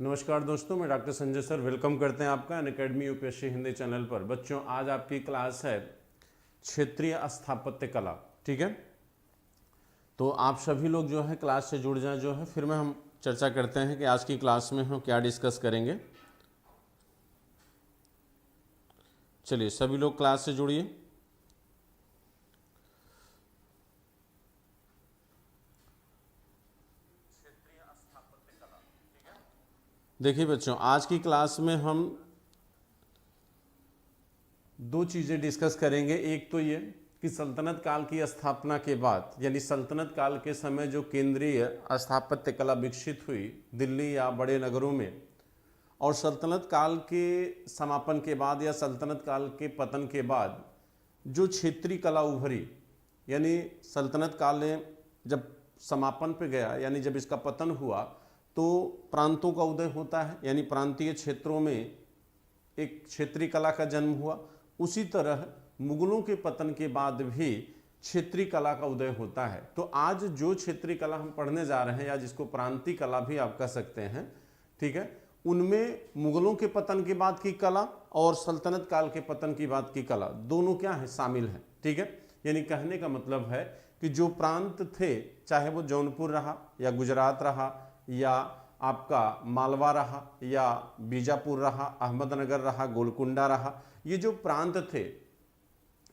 नमस्कार दोस्तों, मैं डॉक्टर संजय सर वेलकम करते हैं आपका अनअकैडमी यूपीएससी हिंदी चैनल पर। बच्चों, आज आपकी क्लास है क्षेत्रीय स्थापत्य कला। ठीक है, तो आप सभी लोग जो है क्लास से जुड़ जाएं जो है, फिर में हम चर्चा करते हैं कि आज की क्लास में हम क्या डिस्कस करेंगे। चलिए सभी लोग क्लास से जुड़िए। देखिए बच्चों, आज की क्लास में हम दो चीज़ें डिस्कस करेंगे। एक तो ये कि सल्तनत काल की स्थापना के बाद यानी सल्तनत काल के समय जो केंद्रीय स्थापत्य कला विकसित हुई दिल्ली या बड़े नगरों में, और सल्तनत काल के समापन के बाद या सल्तनत काल के पतन के बाद जो क्षेत्रीय कला उभरी, यानी सल्तनत काल ने जब समापन पे गया यानी जब इसका पतन हुआ तो प्रांतों का उदय होता है, यानी प्रांतीय क्षेत्रों में एक क्षेत्रीय कला का जन्म हुआ। उसी तरह मुगलों के पतन के बाद भी क्षेत्रीय कला का उदय होता है। तो आज जो क्षेत्रीय कला हम पढ़ने जा रहे हैं या जिसको प्रांतीय कला भी आप कह सकते हैं, ठीक है, उनमें मुगलों के पतन के बाद की कला और सल्तनत काल के पतन की बाद की कला दोनों क्या है, शामिल है। ठीक है, यानी कहने का मतलब है कि जो प्रांत थे, चाहे वो जौनपुर रहा या गुजरात रहा या आपका मालवा रहा या बीजापुर रहा, अहमदनगर रहा, गोलकुंडा रहा, ये जो प्रांत थे,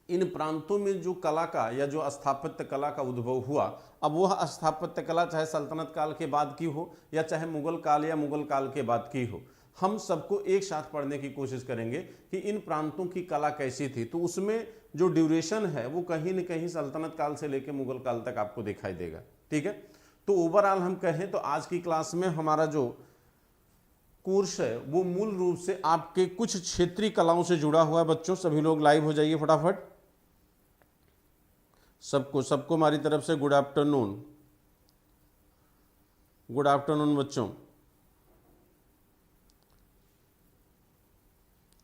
इन प्रांतों में जो कला का या जो स्थापत्य कला का उद्भव हुआ, अब वह स्थापत्य कला चाहे सल्तनत काल के बाद की हो या चाहे मुगल काल या मुगल काल के बाद की हो, हम सबको एक साथ पढ़ने की कोशिश करेंगे कि इन प्रांतों की कला कैसी थी। तो उसमें जो ड्यूरेशन है वो कहीं न कहीं सल्तनत काल से लेकर मुगल काल तक आपको दिखाई देगा। ठीक है, तो ओवरऑल हम कहें तो आज की क्लास में हमारा जो कोर्स है वो मूल रूप से आपके कुछ क्षेत्रीय कलाओं से जुड़ा हुआ है। बच्चों सभी लोग लाइव हो जाइए फटाफट। सबको हमारी तरफ से गुड आफ्टरनून। गुड आफ्टरनून बच्चों।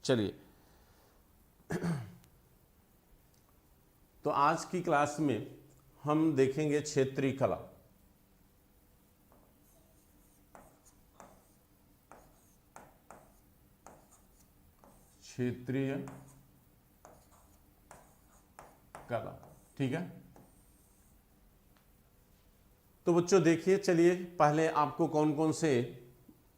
चलिए तो आज की क्लास में हम देखेंगे क्षेत्रीय कला। क्षेत्रीय कला, ठीक है। तो बच्चों देखिए, चलिए पहले आपको कौन कौन से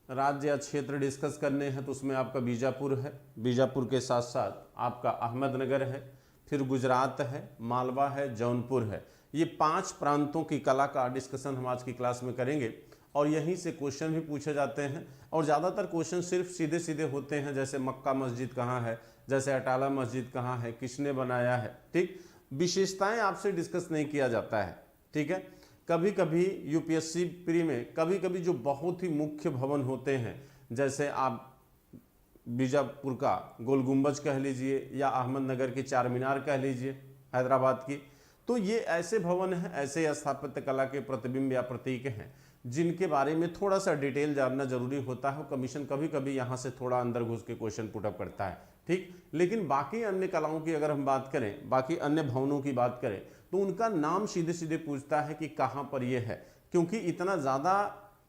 राज्य या क्षेत्र डिस्कस करने हैं। तो उसमें आपका बीजापुर है, बीजापुर के साथ साथ आपका अहमदनगर है, फिर गुजरात है, मालवा है, जौनपुर है। ये 5 प्रांतों की कला का डिस्कशन हम आज की क्लास में करेंगे और यहीं से क्वेश्चन भी पूछे जाते हैं। और ज़्यादातर क्वेश्चन सिर्फ सीधे सीधे होते हैं, जैसे मक्का मस्जिद कहाँ है, जैसे अटाला मस्जिद कहाँ है, किसने बनाया है। ठीक, विशेषताएं आपसे डिस्कस नहीं किया जाता है। ठीक है, कभी कभी यूपीएससी प्री में कभी कभी जो बहुत ही मुख्य भवन होते हैं, जैसे आप बीजापुर का गोल गुंबज कह लीजिए या अहमदनगर की चार मीनार कह लीजिए हैदराबाद की, तो ये ऐसे भवन हैं, ऐसे स्थापत्य कला के प्रतिबिंब या प्रतीक हैं जिनके बारे में थोड़ा सा डिटेल जानना जरूरी होता है। कमीशन कभी कभी यहाँ से थोड़ा अंदर घुस के क्वेश्चन पुटअप करता है। ठीक, लेकिन बाकी अन्य कलाओं की अगर हम बात करें, बाकी अन्य भवनों की बात करें, तो उनका नाम सीधे सीधे पूछता है कि कहाँ पर ये है, क्योंकि इतना ज़्यादा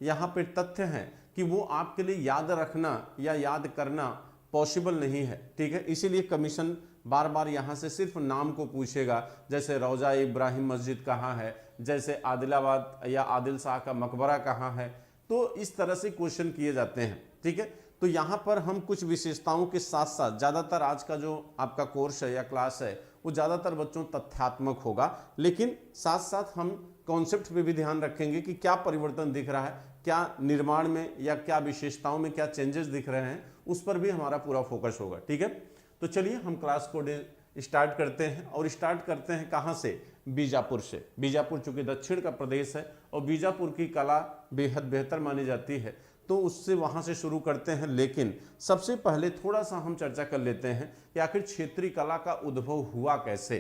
यहाँ पे तथ्य हैं कि वो आपके लिए याद रखना या याद करना पॉसिबल नहीं है। ठीक है, इसीलिए कमीशन बार बार यहाँ से सिर्फ नाम को पूछेगा, जैसे रौजा इब्राहिम मस्जिद कहाँ है, जैसे आदिलाबाद या आदिल शाह का मकबरा कहाँ है। तो इस तरह से क्वेश्चन किए जाते हैं। ठीक है, तो यहाँ पर हम कुछ विशेषताओं के साथ साथ, ज़्यादातर आज का जो आपका कोर्स है या क्लास है वो ज़्यादातर बच्चों तथ्यात्मक होगा, लेकिन साथ साथ हम कॉन्सेप्ट पे भी ध्यान रखेंगे कि क्या परिवर्तन दिख रहा है, क्या निर्माण में या क्या विशेषताओं में क्या चेंजेस दिख रहे हैं, उस पर भी हमारा पूरा फोकस होगा। ठीक है, तो चलिए हम क्लास को स्टार्ट करते हैं और स्टार्ट करते हैं कहाँ से, बीजापुर से। बीजापुर चूंकि दक्षिण का प्रदेश है और बीजापुर की कला बेहद बेहतर मानी जाती है, तो उससे वहाँ से शुरू करते हैं। लेकिन सबसे पहले थोड़ा सा हम चर्चा कर लेते हैं कि आखिर क्षेत्रीय कला का उद्भव हुआ कैसे,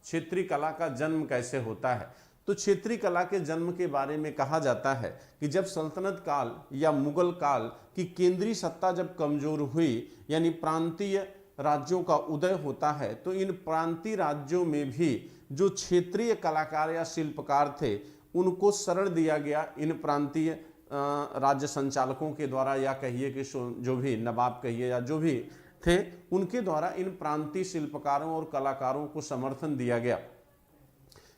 क्षेत्रीय कला का जन्म कैसे होता है। तो क्षेत्रीय कला के जन्म के बारे में कहा जाता है कि जब सल्तनत काल या मुगल काल की केंद्रीय सत्ता जब कमजोर हुई, यानी प्रांतीय राज्यों का उदय होता है, तो इन प्रांतीय राज्यों में भी जो क्षेत्रीय कलाकार या शिल्पकार थे उनको शरण दिया गया इन प्रांतीय राज्य संचालकों के द्वारा, या कहिए कि जो भी नवाब कहिए या जो भी थे, उनके द्वारा इन प्रांतीय शिल्पकारों और कलाकारों को समर्थन दिया गया,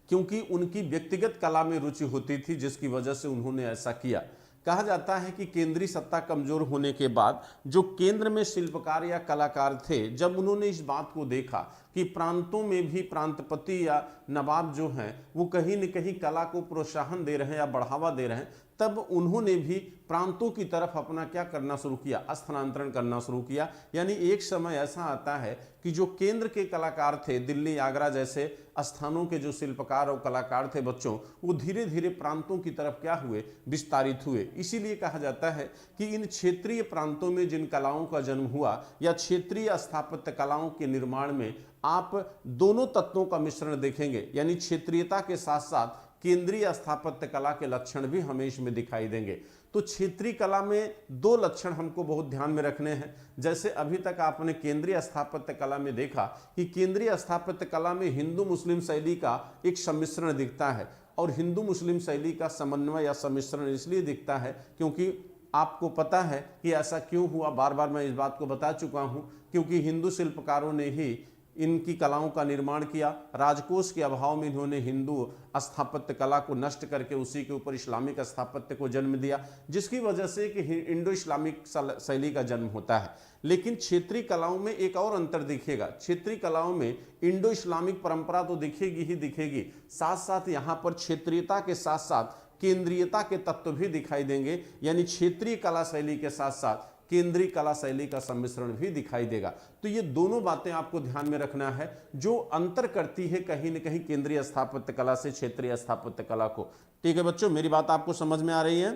क्योंकि उनकी व्यक्तिगत कला में रुचि होती थी, जिसकी वजह से उन्होंने ऐसा किया। कहा जाता है कि केंद्रीय सत्ता कमजोर होने के बाद जो केंद्र में शिल्पकार या कलाकार थे, जब उन्होंने इस बात को देखा कि प्रांतों में भी प्रांतपति या नवाब जो हैं वो कहीं न कहीं कला को प्रोत्साहन दे रहे हैं या बढ़ावा दे रहे हैं, तब उन्होंने भी प्रांतों की तरफ अपना क्या करना शुरू किया, स्थानांतरण करना शुरू किया। यानी एक समय ऐसा आता है कि जो केंद्र के कलाकार थे, दिल्ली आगरा जैसे स्थानों के जो शिल्पकार और कलाकार थे बच्चों, वो धीरे धीरे प्रांतों की तरफ क्या हुए, विस्तारित हुए। इसीलिए कहा जाता है कि इन क्षेत्रीय प्रांतों में जिन कलाओं का जन्म हुआ या क्षेत्रीय स्थापत्य कलाओं के निर्माण में आप दोनों तत्वों का मिश्रण देखेंगे, यानी क्षेत्रीयता के साथ साथ केंद्रीय स्थापत्य कला के लक्षण भी हमें इसमें दिखाई देंगे। तो क्षेत्रीय कला में दो लक्षण हमको बहुत ध्यान में रखने हैं। जैसे अभी तक आपने केंद्रीय स्थापत्य कला में देखा कि केंद्रीय स्थापत्य कला में हिंदू मुस्लिम शैली का एक सम्मिश्रण दिखता है, और हिंदू मुस्लिम शैली का समन्वय या सम्मिश्रण इसलिए दिखता है क्योंकि आपको पता है कि ऐसा क्यों हुआ, बार बार मैं इस बात को बता चुका हूं, क्योंकि हिंदू शिल्पकारों ने ही इनकी कलाओं का निर्माण किया। राजकोष के अभाव में इन्होंने हिंदू स्थापत्य कला को नष्ट करके उसी के ऊपर इस्लामिक स्थापत्य को जन्म दिया, जिसकी वजह से कि इंडो इस्लामिक शैली का जन्म होता है। लेकिन क्षेत्रीय कलाओं में एक और अंतर दिखेगा। क्षेत्रीय कलाओं में इंडो इस्लामिक परंपरा तो दिखेगी ही दिखेगी, साथ साथ यहाँ पर क्षेत्रीयता के साथ साथ केंद्रीयता के तत्व भी दिखाई देंगे, यानी क्षेत्रीय कला शैली के साथ साथ केंद्रीय कला शैली का सम्मिश्रण भी दिखाई देगा। तो ये दोनों बातें आपको ध्यान में रखना है, जो अंतर करती है कहीं न कहीं केंद्रीय स्थापत्य कला से क्षेत्रीय स्थापत्य कला को। ठीक है बच्चों, मेरी बात आपको समझ में आ रही है?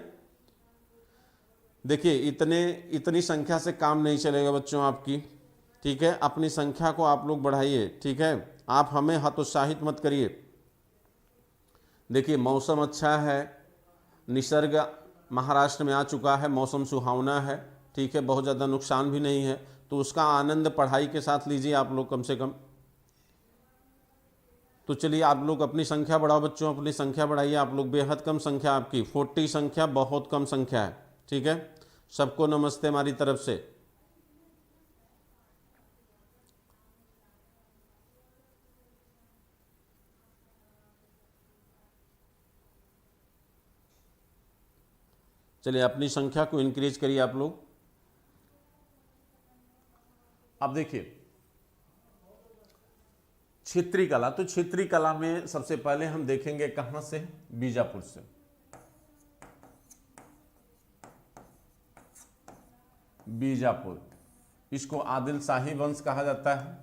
देखिए इतनी संख्या से काम नहीं चलेगा बच्चों आपकी, ठीक है। अपनी संख्या को आप लोग बढ़ाइए, ठीक है। आप हमें हतोत्साहित मत करिए। देखिए मौसम अच्छा है, निसर्ग महाराष्ट्र में आ चुका है, मौसम सुहावना है, ठीक है, बहुत ज़्यादा नुकसान भी नहीं है, तो उसका आनंद पढ़ाई के साथ लीजिए आप लोग कम से कम। तो चलिए आप लोग अपनी संख्या बढ़ाओ बच्चों, अपनी संख्या बढ़ाइए। आप लोग बेहद कम संख्या आपकी, 40 संख्या बहुत कम संख्या है, ठीक है। सबको नमस्ते हमारी तरफ से। चलिए अपनी संख्या को इंक्रीज करिए आप लोग। अब देखिए क्षेत्रीय कला, तो क्षेत्रीय कला में सबसे पहले हम देखेंगे कहां से, बीजापुर से। बीजापुर, इसको आदिल शाही वंश कहा जाता है।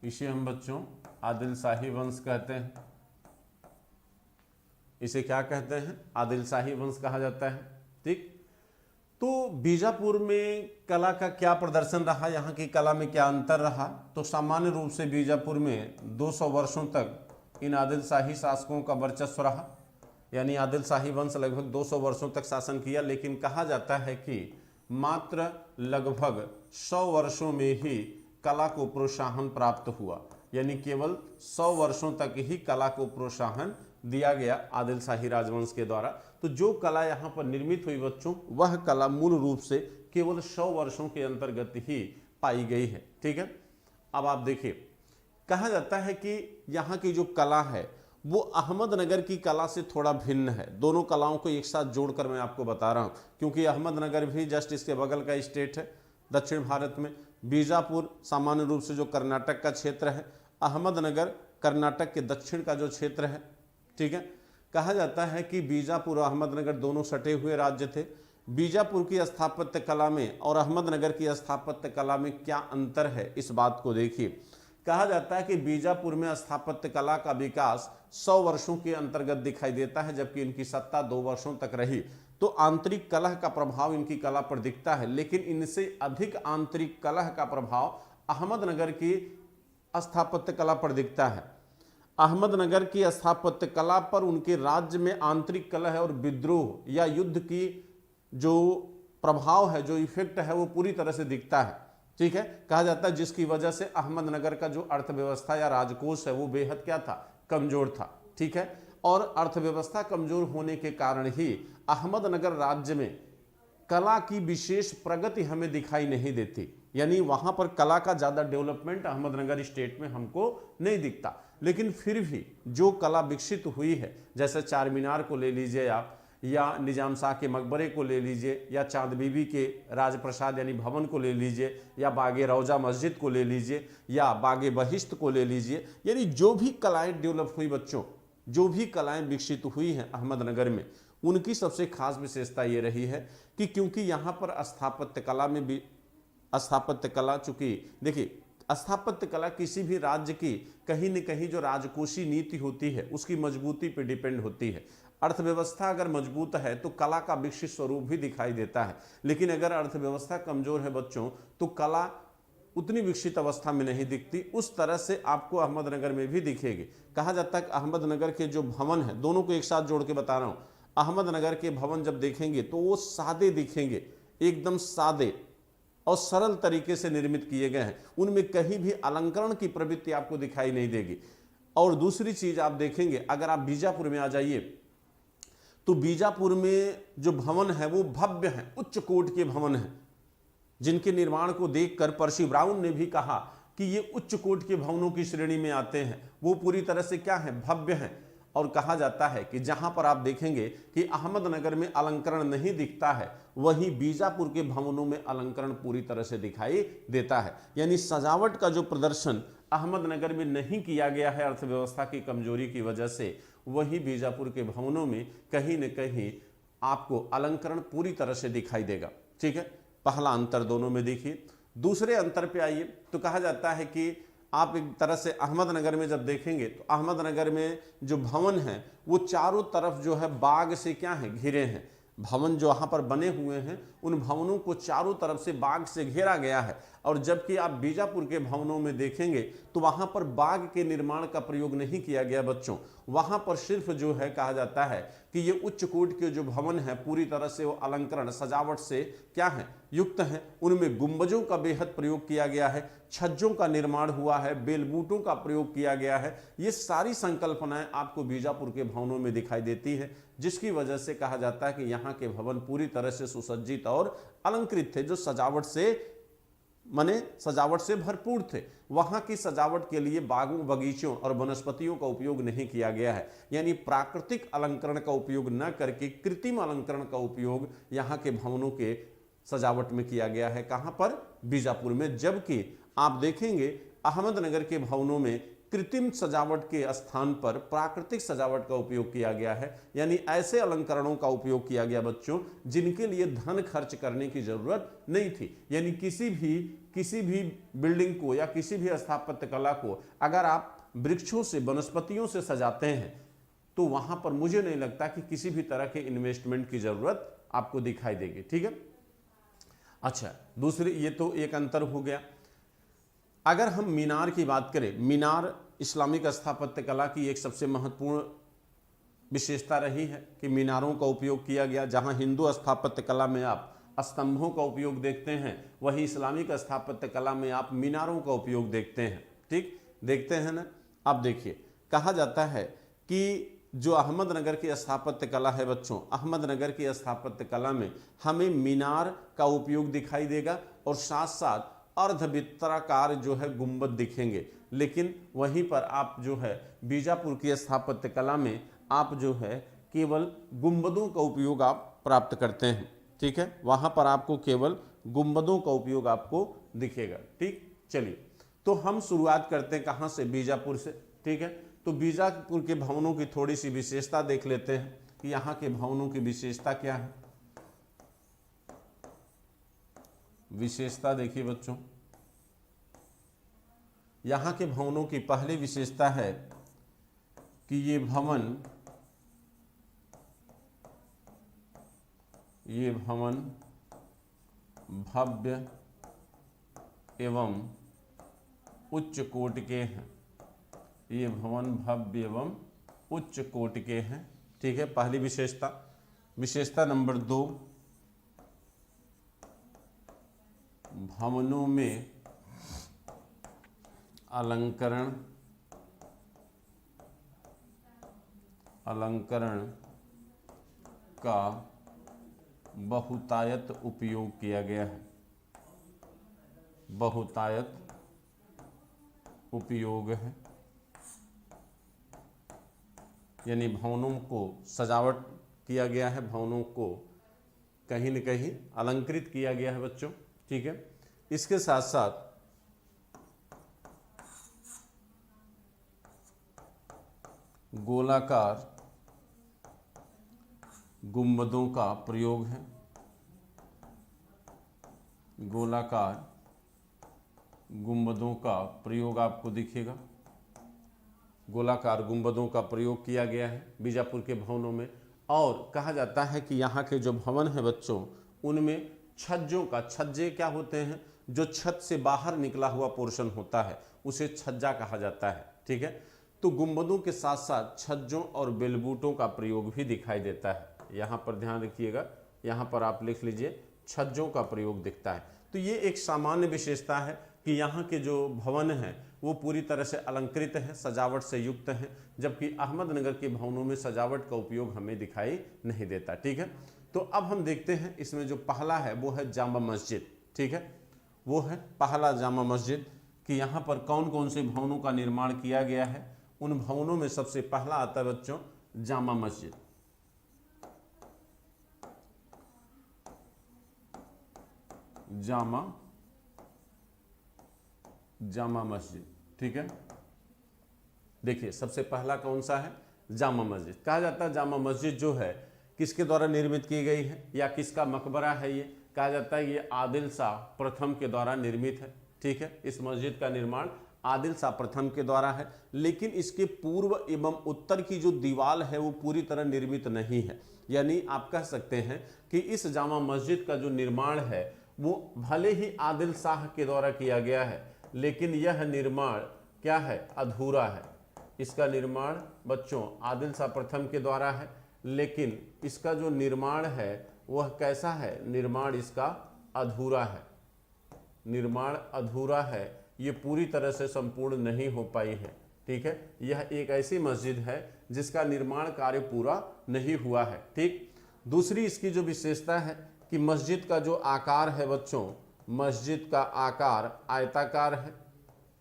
इसे हम बच्चों आदिल शाही वंश कहते हैं। इसे क्या कहते हैं, आदिल शाही वंश कहा जाता है, ठीक। तो बीजापुर में कला का क्या प्रदर्शन रहा, यहाँ की कला में क्या अंतर रहा, तो सामान्य रूप से बीजापुर में 200 वर्षों तक इन आदिल शाही शासकों का वर्चस्व रहा, यानी आदिल शाही वंश लगभग 200 वर्षों तक शासन किया। लेकिन कहा जाता है कि मात्र लगभग 100 वर्षों में ही कला को प्रोत्साहन प्राप्त हुआ, यानी केवल 100 वर्षों तक ही कला को प्रोत्साहन दिया गया आदिल शाही राजवंश के द्वारा। तो जो कला यहाँ पर निर्मित हुई बच्चों, वह कला मूल रूप से केवल 100 वर्षों के अंतर्गत ही पाई गई है, ठीक है। अब आप देखिए, कहा जाता है कि यहाँ की जो कला है वो अहमदनगर की कला से थोड़ा भिन्न है। दोनों कलाओं को एक साथ जोड़कर मैं आपको बता रहा हूँ, क्योंकि अहमदनगर भी जस्ट इसके बगल का स्टेट है दक्षिण भारत में। बीजापुर सामान्य रूप से जो कर्नाटक का क्षेत्र है, अहमदनगर कर्नाटक के दक्षिण का जो क्षेत्र है, ठीक है। कहा जाता है कि बीजापुर और अहमदनगर दोनों सटे हुए राज्य थे। बीजापुर की स्थापत्य कला में और अहमदनगर की स्थापत्य कला में क्या अंतर है, इस बात को देखिए। कहा जाता है कि बीजापुर में स्थापत्य कला का विकास 100 वर्षों के अंतर्गत दिखाई देता है, जबकि इनकी सत्ता 2 वर्षों तक रही। तो आंतरिक कलह का प्रभाव इनकी कला पर दिखता है, लेकिन इनसे अधिक आंतरिक कलह का प्रभाव अहमदनगर की स्थापत्य कला पर दिखता है। अहमदनगर की स्थापत्य कला पर उनके राज्य में आंतरिक कलह और विद्रोह या युद्ध की जो प्रभाव है, जो इफेक्ट है, वो पूरी तरह से दिखता है, ठीक है। कहा जाता है जिसकी वजह से अहमदनगर का जो अर्थव्यवस्था या राजकोष है वो बेहद क्या था, कमजोर था, ठीक है। और अर्थव्यवस्था कमजोर होने के कारण ही अहमदनगर राज्य में कला की विशेष प्रगति हमें दिखाई नहीं देती, यानी वहां पर कला का ज्यादा डेवलपमेंट अहमदनगर स्टेट में हमको नहीं दिखता। लेकिन फिर भी जो कला विकसित हुई है, जैसे चार मीनार को ले लीजिए आप, या निजाम शाह के मकबरे को ले लीजिए, या चांद बीबी के राजप्रसाद यानी भवन को ले लीजिए, या बागे रौजा मस्जिद को ले लीजिए, या बागे बहिश्त को ले लीजिए, यानी जो भी कलाएं डेवलप हुई बच्चों, जो भी कलाएं विकसित हुई हैं अहमदनगर में, उनकी सबसे खास विशेषता ये रही है कि क्योंकि यहाँ पर स्थापत्य कला में भी, स्थापत्य कला चूंकि देखिए, स्थापत्य कला किसी भी राज्य की कहीं न कहीं जो राजकोषीय नीति होती है उसकी मजबूती पर डिपेंड होती है। अर्थव्यवस्था अगर मजबूत है तो कला का विकसित स्वरूप भी दिखाई देता है, लेकिन अगर अर्थव्यवस्था कमजोर है बच्चों तो कला उतनी विकसित अवस्था में नहीं दिखती। उस तरह से आपको अहमदनगर में भी दिखेगी। कहा जाता है कि अहमदनगर के जो भवन है, दोनों को एक साथ जोड़ के बता रहा हूं, अहमदनगर के भवन जब देखेंगे तो वो सादे दिखेंगे, एकदम सादे और सरल तरीके से निर्मित किए गए हैं, उनमें कहीं भी अलंकरण की प्रवृत्ति आपको दिखाई नहीं देगी। और दूसरी चीज आप देखेंगे, अगर आप बीजापुर में आ जाइए तो बीजापुर में जो भवन है वो भव्य है, उच्च कोट के भवन है, जिनके निर्माण को देखकर पर्सी ब्राउन ने भी कहा कि ये उच्च कोट के भवनों की श्रेणी में आते हैं। वो पूरी तरह से क्या है, भव्य हैं। और कहा जाता है कि जहां पर आप देखेंगे कि अहमदनगर में अलंकरण नहीं दिखता है, वहीं बीजापुर के भवनों में अलंकरण पूरी तरह से दिखाई देता है। यानी सजावट का जो प्रदर्शन अहमदनगर में नहीं किया गया है अर्थव्यवस्था की कमजोरी की वजह से, वही बीजापुर के भवनों में कहीं न कहीं आपको अलंकरण पूरी तरह से दिखाई देगा। ठीक है, पहला अंतर दोनों में देखिए। दूसरे अंतर पे आइए तो कहा जाता है कि आप एक तरह से अहमदनगर में जब देखेंगे तो अहमदनगर में जो भवन है वो चारों तरफ जो है बाग से क्या है, घिरे हैं। भवन जो वहाँ पर बने हुए हैं उन भवनों को चारों तरफ से बाग से घेरा गया है। और जबकि आप बीजापुर के भवनों में देखेंगे तो वहाँ पर बाग के निर्माण का प्रयोग नहीं किया गया बच्चों। वहाँ पर सिर्फ जो है कहा जाता है कि ये उच्च कोट के जो भवन है पूरी तरह से वो अलंकरण सजावट से क्या है, युक्त हैं। उनमें गुंबजों का बेहद प्रयोग किया गया है, छज्जों का निर्माण हुआ है, बेलबूटों का प्रयोग किया गया है। ये सारी संकल्पनाएं आपको बीजापुर के भवनों में दिखाई देती है, जिसकी वजह से कहा जाता है कि यहाँ के भवन पूरी तरह से सुसज्जित और अलंकृत थे, जो सजावट से भरपूर थे। वहां की सजावट के लिए बागों, बगीचों और वनस्पतियों का उपयोग नहीं किया गया है, यानी प्राकृतिक अलंकरण का उपयोग न करके कृत्रिम अलंकरण का उपयोग यहाँ के भवनों के सजावट में किया गया है। कहां पर, बीजापुर में। जबकि आप देखेंगे अहमदनगर के भवनों में कृत्रिम सजावट के स्थान पर प्राकृतिक सजावट का उपयोग किया गया है, यानी ऐसे अलंकरणों का उपयोग किया गया बच्चों जिनके लिए धन खर्च करने की जरूरत नहीं थी। यानी किसी भी बिल्डिंग को या किसी भी स्थापत्य कला को अगर आप वृक्षों से, वनस्पतियों से सजाते हैं तो वहां पर मुझे नहीं लगता कि किसी भी तरह के इन्वेस्टमेंट की जरूरत आपको दिखाई देगी। ठीक है, अच्छा, दूसरी, ये तो एक अंतर हो गया। अगर हम मीनार की बात करें, मीनार इस्लामिक स्थापत्य कला की एक सबसे महत्वपूर्ण विशेषता रही है कि मीनारों का उपयोग किया गया। जहां हिंदू स्थापत्य कला में आप स्तंभों का उपयोग देखते हैं, वहीं इस्लामिक स्थापत्य कला में आप मीनारों का उपयोग देखते हैं। ठीक, देखते हैं ना। अब देखिए, कहा जाता है कि जो अहमदनगर की स्थापत्य कला है बच्चों, अहमदनगर की स्थापत्य कला में हमें मीनार का उपयोग दिखाई देगा और साथ साथ अर्धवृत्ताकार जो है गुंबद दिखेंगे। लेकिन वहीं पर आप जो है बीजापुर की स्थापत्य कला में आप जो है केवल गुंबदों का उपयोग आप प्राप्त करते हैं। ठीक है, वहां पर आपको केवल गुंबदों का उपयोग आपको दिखेगा। ठीक, चलिए तो हम शुरुआत करते हैं कहां से, बीजापुर से। ठीक है, तो बीजापुर के भवनों की थोड़ी सी विशेषता देख लेते हैं कि यहाँ के भवनों की विशेषता क्या है। विशेषता देखिए बच्चों, यहाँ के भवनों की पहली विशेषता है कि ये भवन भव्य एवं उच्च कोटि के हैं। ये भवन भव्य एवं उच्च कोटि के हैं। ठीक है, पहली विशेषता। विशेषता नंबर 2, भवनों में अलंकरण अलंकरण का बहुतायत उपयोग किया गया है। बहुतायत उपयोग है, यानी भवनों को सजावट किया गया है, भवनों को कहीं न कहीं अलंकृत किया गया है बच्चों। ठीक है, इसके साथ साथ गोलाकार गुंबदों का प्रयोग है। गोलाकार गुंबदों का प्रयोग आपको दिखेगा। गोलाकार गुंबदों का प्रयोग किया गया है बीजापुर के भवनों में। और कहा जाता है कि यहाँ के जो भवन हैं बच्चों, उनमें छज्जों का, छज्जे क्या होते हैं, जो छत से बाहर निकला हुआ पोर्शन होता है उसे छज्जा कहा जाता है। ठीक है, तो गुंबदों के साथ साथ छज्जों और बेलबूटों का प्रयोग भी दिखाई देता है। यहाँ पर ध्यान रखिएगा, यहाँ पर आप लिख लीजिए छज्जों का प्रयोग दिखता है। तो ये एक सामान्य विशेषता है कि यहाँ के जो भवन हैं वो पूरी तरह से अलंकृत हैं, सजावट से युक्त हैं, जबकि अहमदनगर के भवनों में सजावट का उपयोग हमें दिखाई नहीं देता। ठीक है, तो अब हम देखते हैं इसमें जो पहला है वो है जामा मस्जिद। ठीक है, वो है पहला जामा मस्जिद कि यहाँ पर कौन कौन से भवनों का निर्माण किया गया है। उन भवनों में सबसे पहला आता है बच्चों जामा मस्जिद। जामा मस्जिद। ठीक है, देखिए सबसे पहला कौन सा है, जामा मस्जिद। कहा जाता है जामा मस्जिद जो है किसके द्वारा निर्मित की गई है या किसका मकबरा है ये, कहा जाता है ये आदिल शाह प्रथम के द्वारा निर्मित है। ठीक है, इस मस्जिद का निर्माण आदिल शाह प्रथम के द्वारा है, लेकिन इसके पूर्व एवं उत्तर की जो दीवार है वो पूरी तरह निर्मित नहीं है। यानी आप कह सकते हैं कि इस जामा मस्जिद का जो निर्माण है वो भले ही आदिल शाह के द्वारा किया गया है, लेकिन यह निर्माण क्या है, अधूरा है। इसका निर्माण बच्चों आदिल शाह प्रथम के द्वारा है, लेकिन इसका जो निर्माण है वह कैसा है, निर्माण इसका अधूरा है। निर्माण अधूरा है, ये पूरी तरह से संपूर्ण नहीं हो पाई है। ठीक है, यह एक ऐसी मस्जिद है जिसका निर्माण कार्य पूरा नहीं हुआ है। ठीक, दूसरी इसकी जो विशेषता है कि मस्जिद का जो आकार है बच्चों, मस्जिद का आकार आयताकार है।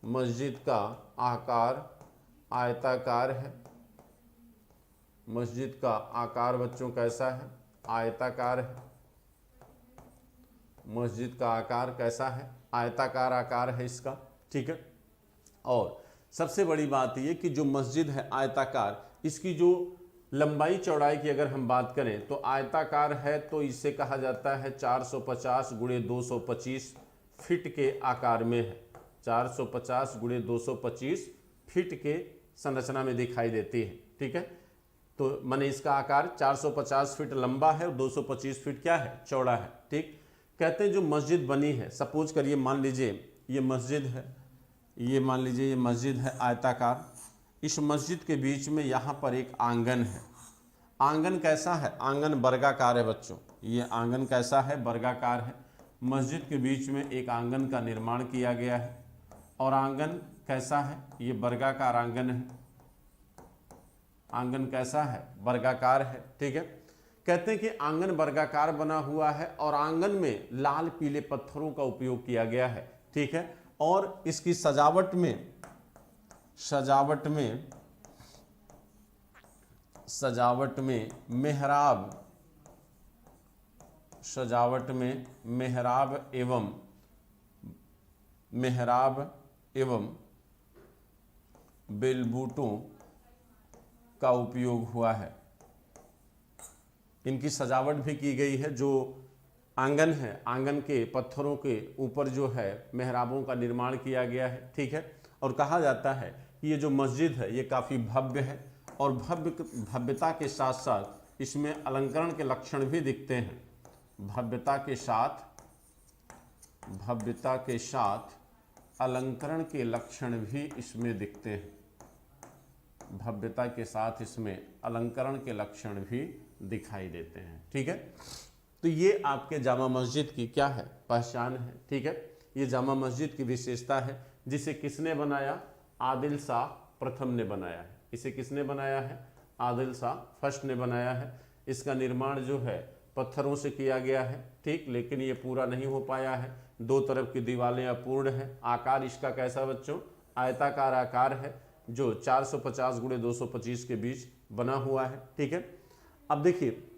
मस्जिद का आकार आयताकार है। मस्जिद का आकार बच्चों कैसा है, आयताकार है। मस्जिद का आकार कैसा है, आयताकार आकार है इसका। ठीक है, और सबसे बड़ी बात ये कि जो मस्जिद है आयताकार, इसकी जो लंबाई चौड़ाई की अगर हम बात करें तो आयताकार है, तो इसे कहा जाता है 450 गुणे 225 फीट के आकार में है। 450 गुणे 225 फीट के संरचना में दिखाई देती है। ठीक है, तो माने इसका आकार 450 फीट लंबा है और 225 फीट क्या है, चौड़ा है। ठीक, कहते हैं जो मस्जिद बनी है, सपोज करिए मान लीजिए ये मस्जिद है, ये मान लीजिए ये मस्जिद है आयताकार। इस मस्जिद के बीच में यहाँ पर एक आंगन है। आंगन कैसा है, आंगन वर्गाकार है बच्चों। ये आंगन कैसा है, वर्गाकार है। मस्जिद के बीच में एक आंगन का निर्माण किया गया है और आंगन कैसा है, ये वर्गाकार आंगन है। आंगन कैसा है, वर्गाकार है। ठीक है, कहते हैं कि आंगन वर्गाकार बना हुआ है और आंगन में लाल पीले पत्थरों का उपयोग किया गया है। ठीक है, और इसकी सजावट में मेहराब एवं बेलबूटों का उपयोग हुआ है। इनकी सजावट भी की गई है। जो आंगन है, आंगन के पत्थरों के ऊपर जो है मेहराबों का निर्माण किया गया है। ठीक है, और कहा जाता है कि ये जो मस्जिद है ये काफ़ी भव्य है और भव्यता के साथ साथ इसमें अलंकरण के लक्षण भी दिखते हैं। भव्यता के साथ अलंकरण के लक्षण भी इसमें दिखते हैं। भव्यता के साथ इसमें अलंकरण के लक्षण भी दिखाई देते हैं। ठीक है, तो ये आपके जामा मस्जिद की क्या है, पहचान है। ठीक है, ये जामा मस्जिद की विशेषता है जिसे किसने बनाया, आदिल शाह प्रथम ने बनाया है। इसे किसने बनाया है, आदिल शाह फर्स्ट ने बनाया है। इसका निर्माण जो है पत्थरों से किया गया है, ठीक, लेकिन ये पूरा नहीं हो पाया है। दो तरफ की दीवारें अपूर्ण है। आकार इसका कैसा बच्चों, आयताकार आकार है, जो 450 गुणे 225 के बीच बना हुआ है, ठीक है। अब देखिए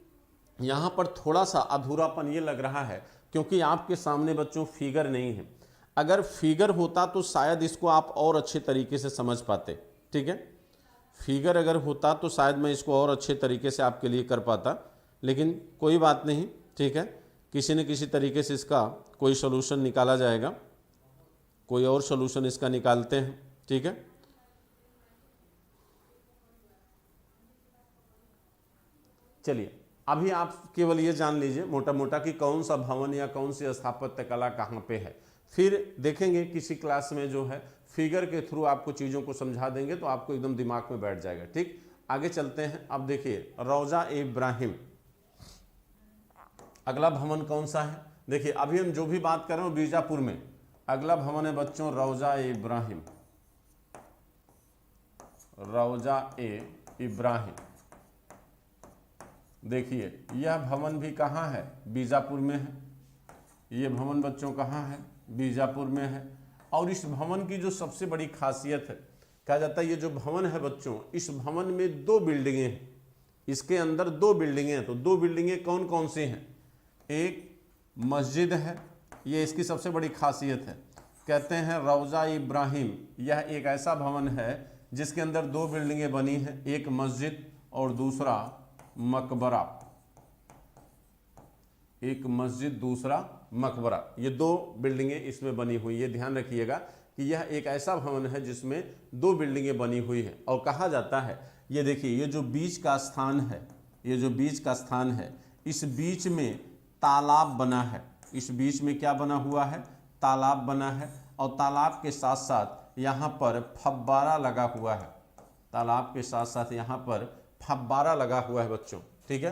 यहाँ पर थोड़ा सा अधूरापन ये लग रहा है क्योंकि आपके सामने बच्चों फिगर नहीं है। अगर फिगर होता तो शायद इसको आप और अच्छे तरीके से समझ पाते, ठीक है। फिगर अगर होता तो शायद मैं इसको और अच्छे तरीके से आपके लिए कर पाता, लेकिन कोई बात नहीं, ठीक है। किसी न किसी तरीके से इसका कोई सलूशन निकाला जाएगा, कोई और सलूशन इसका निकालते हैं, ठीक है। चलिए अभी आप केवल ये जान लीजिए मोटा मोटा कि कौन सा भवन या कौन सी स्थापत्य कला कहाँ पे है। फिर देखेंगे किसी क्लास में जो है फिगर के थ्रू आपको चीज़ों को समझा देंगे तो आपको एकदम दिमाग में बैठ जाएगा, ठीक। आगे चलते हैं। अब देखिए रौजा-ए-इब्राहिम, अगला भवन कौन सा है? देखिए अभी हम जो भी बात कर रहे हैं बीजापुर में, अगला भवन है बच्चों रौजा-ए-इब्राहिम। रौजा-ए-इब्राहिम, देखिए यह भवन भी कहाँ है? बीजापुर में है। ये भवन बच्चों कहाँ है? बीजापुर में है। और इस भवन की जो सबसे बड़ी खासियत है, कहा जाता है ये जो भवन है बच्चों, इस भवन में दो बिल्डिंगें हैं, इसके अंदर दो बिल्डिंगें हैं। तो दो बिल्डिंगें कौन कौन सी हैं? एक मस्जिद है, ये इसकी सबसे बड़ी खासियत है। कहते हैं रौजा-ए-इब्राहिम यह एक ऐसा भवन है जिसके अंदर दो बिल्डिंगें बनी हैं, एक मस्जिद और दूसरा मकबरा। एक मस्जिद दूसरा मकबरा, ये दो बिल्डिंगें इसमें बनी हुई। ये ध्यान रखिएगा कि यह एक ऐसा भवन है जिसमें दो बिल्डिंगें बनी हुई है। और कहा जाता है, ये देखिए ये जो बीच का स्थान है, ये जो बीच का स्थान है, इस बीच में तालाब बना है। इस बीच में क्या बना हुआ है? तालाब बना है। और तालाब के साथ साथ यहाँ पर फव्वारा लगा हुआ है। तालाब के साथ साथ यहाँ पर फव्वारा लगा हुआ है बच्चों, ठीक है।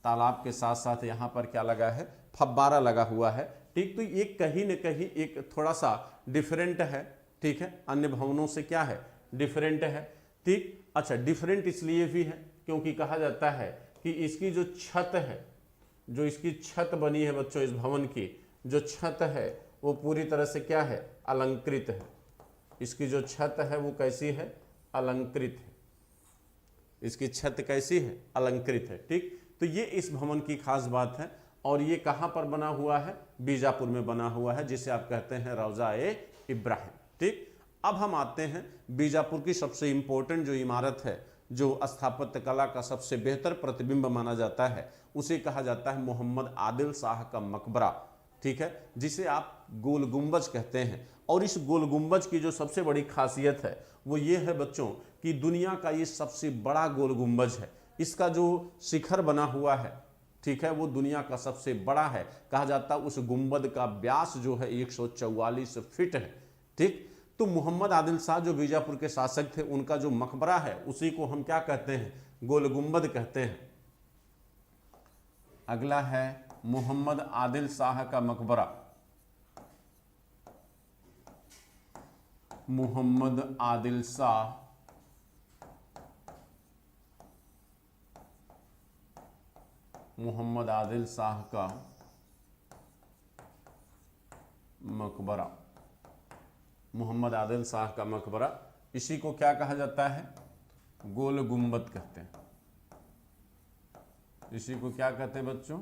तालाब के साथ साथ यहाँ पर क्या लगा है? फव्वारा लगा हुआ है, ठीक। तो ये कहीं न कहीं एक थोड़ा सा डिफरेंट है, ठीक है। अन्य भवनों से क्या है? डिफरेंट है, ठीक। अच्छा, डिफरेंट इसलिए भी है क्योंकि कहा जाता है कि इसकी जो छत है, जो इसकी छत बनी है बच्चों, इस भवन की जो छत है वो पूरी तरह से क्या है? अलंकृत है। इसकी जो छत है वो कैसी है? अलंकृत है। इसकी छत कैसी है? अलंकृत है, ठीक। तो ये इस भवन की खास बात है। और ये कहाँ पर बना हुआ है? बीजापुर में बना हुआ है, जिसे आप कहते हैं रौजा-ए-इब्राहिम, ठीक। अब हम आते हैं बीजापुर की सबसे इंपॉर्टेंट जो इमारत है, जो स्थापत्य कला का सबसे बेहतर प्रतिबिंब माना जाता है, उसे कहा जाता है मोहम्मद आदिल शाह का मकबरा, ठीक है, जिसे आप गोल गुंबज कहते हैं। और इस गोल गुंबज की जो सबसे बड़ी खासियत है वो ये है बच्चों कि दुनिया का ये सबसे बड़ा गोल गुंबज है। इसका जो शिखर बना हुआ है, ठीक है, वो दुनिया का सबसे बड़ा है। कहा जाता है उस गुंबद का व्यास जो है 144 फीट है, ठीक। तो मोहम्मद आदिल शाह जो बीजापुर के शासक थे, उनका जो मकबरा है उसी को हम क्या कहते हैं? गोल गुंबद कहते हैं। अगला है मोहम्मद आदिल शाह का मकबरा। मोहम्मद आदिल शाह मोहम्मद आदिल शाह का मकबरा। मोहम्मद आदिल शाह का मकबरा, इसी को क्या कहा जाता है? गोल गुंबद कहते हैं। इसी को क्या कहते हैं बच्चों?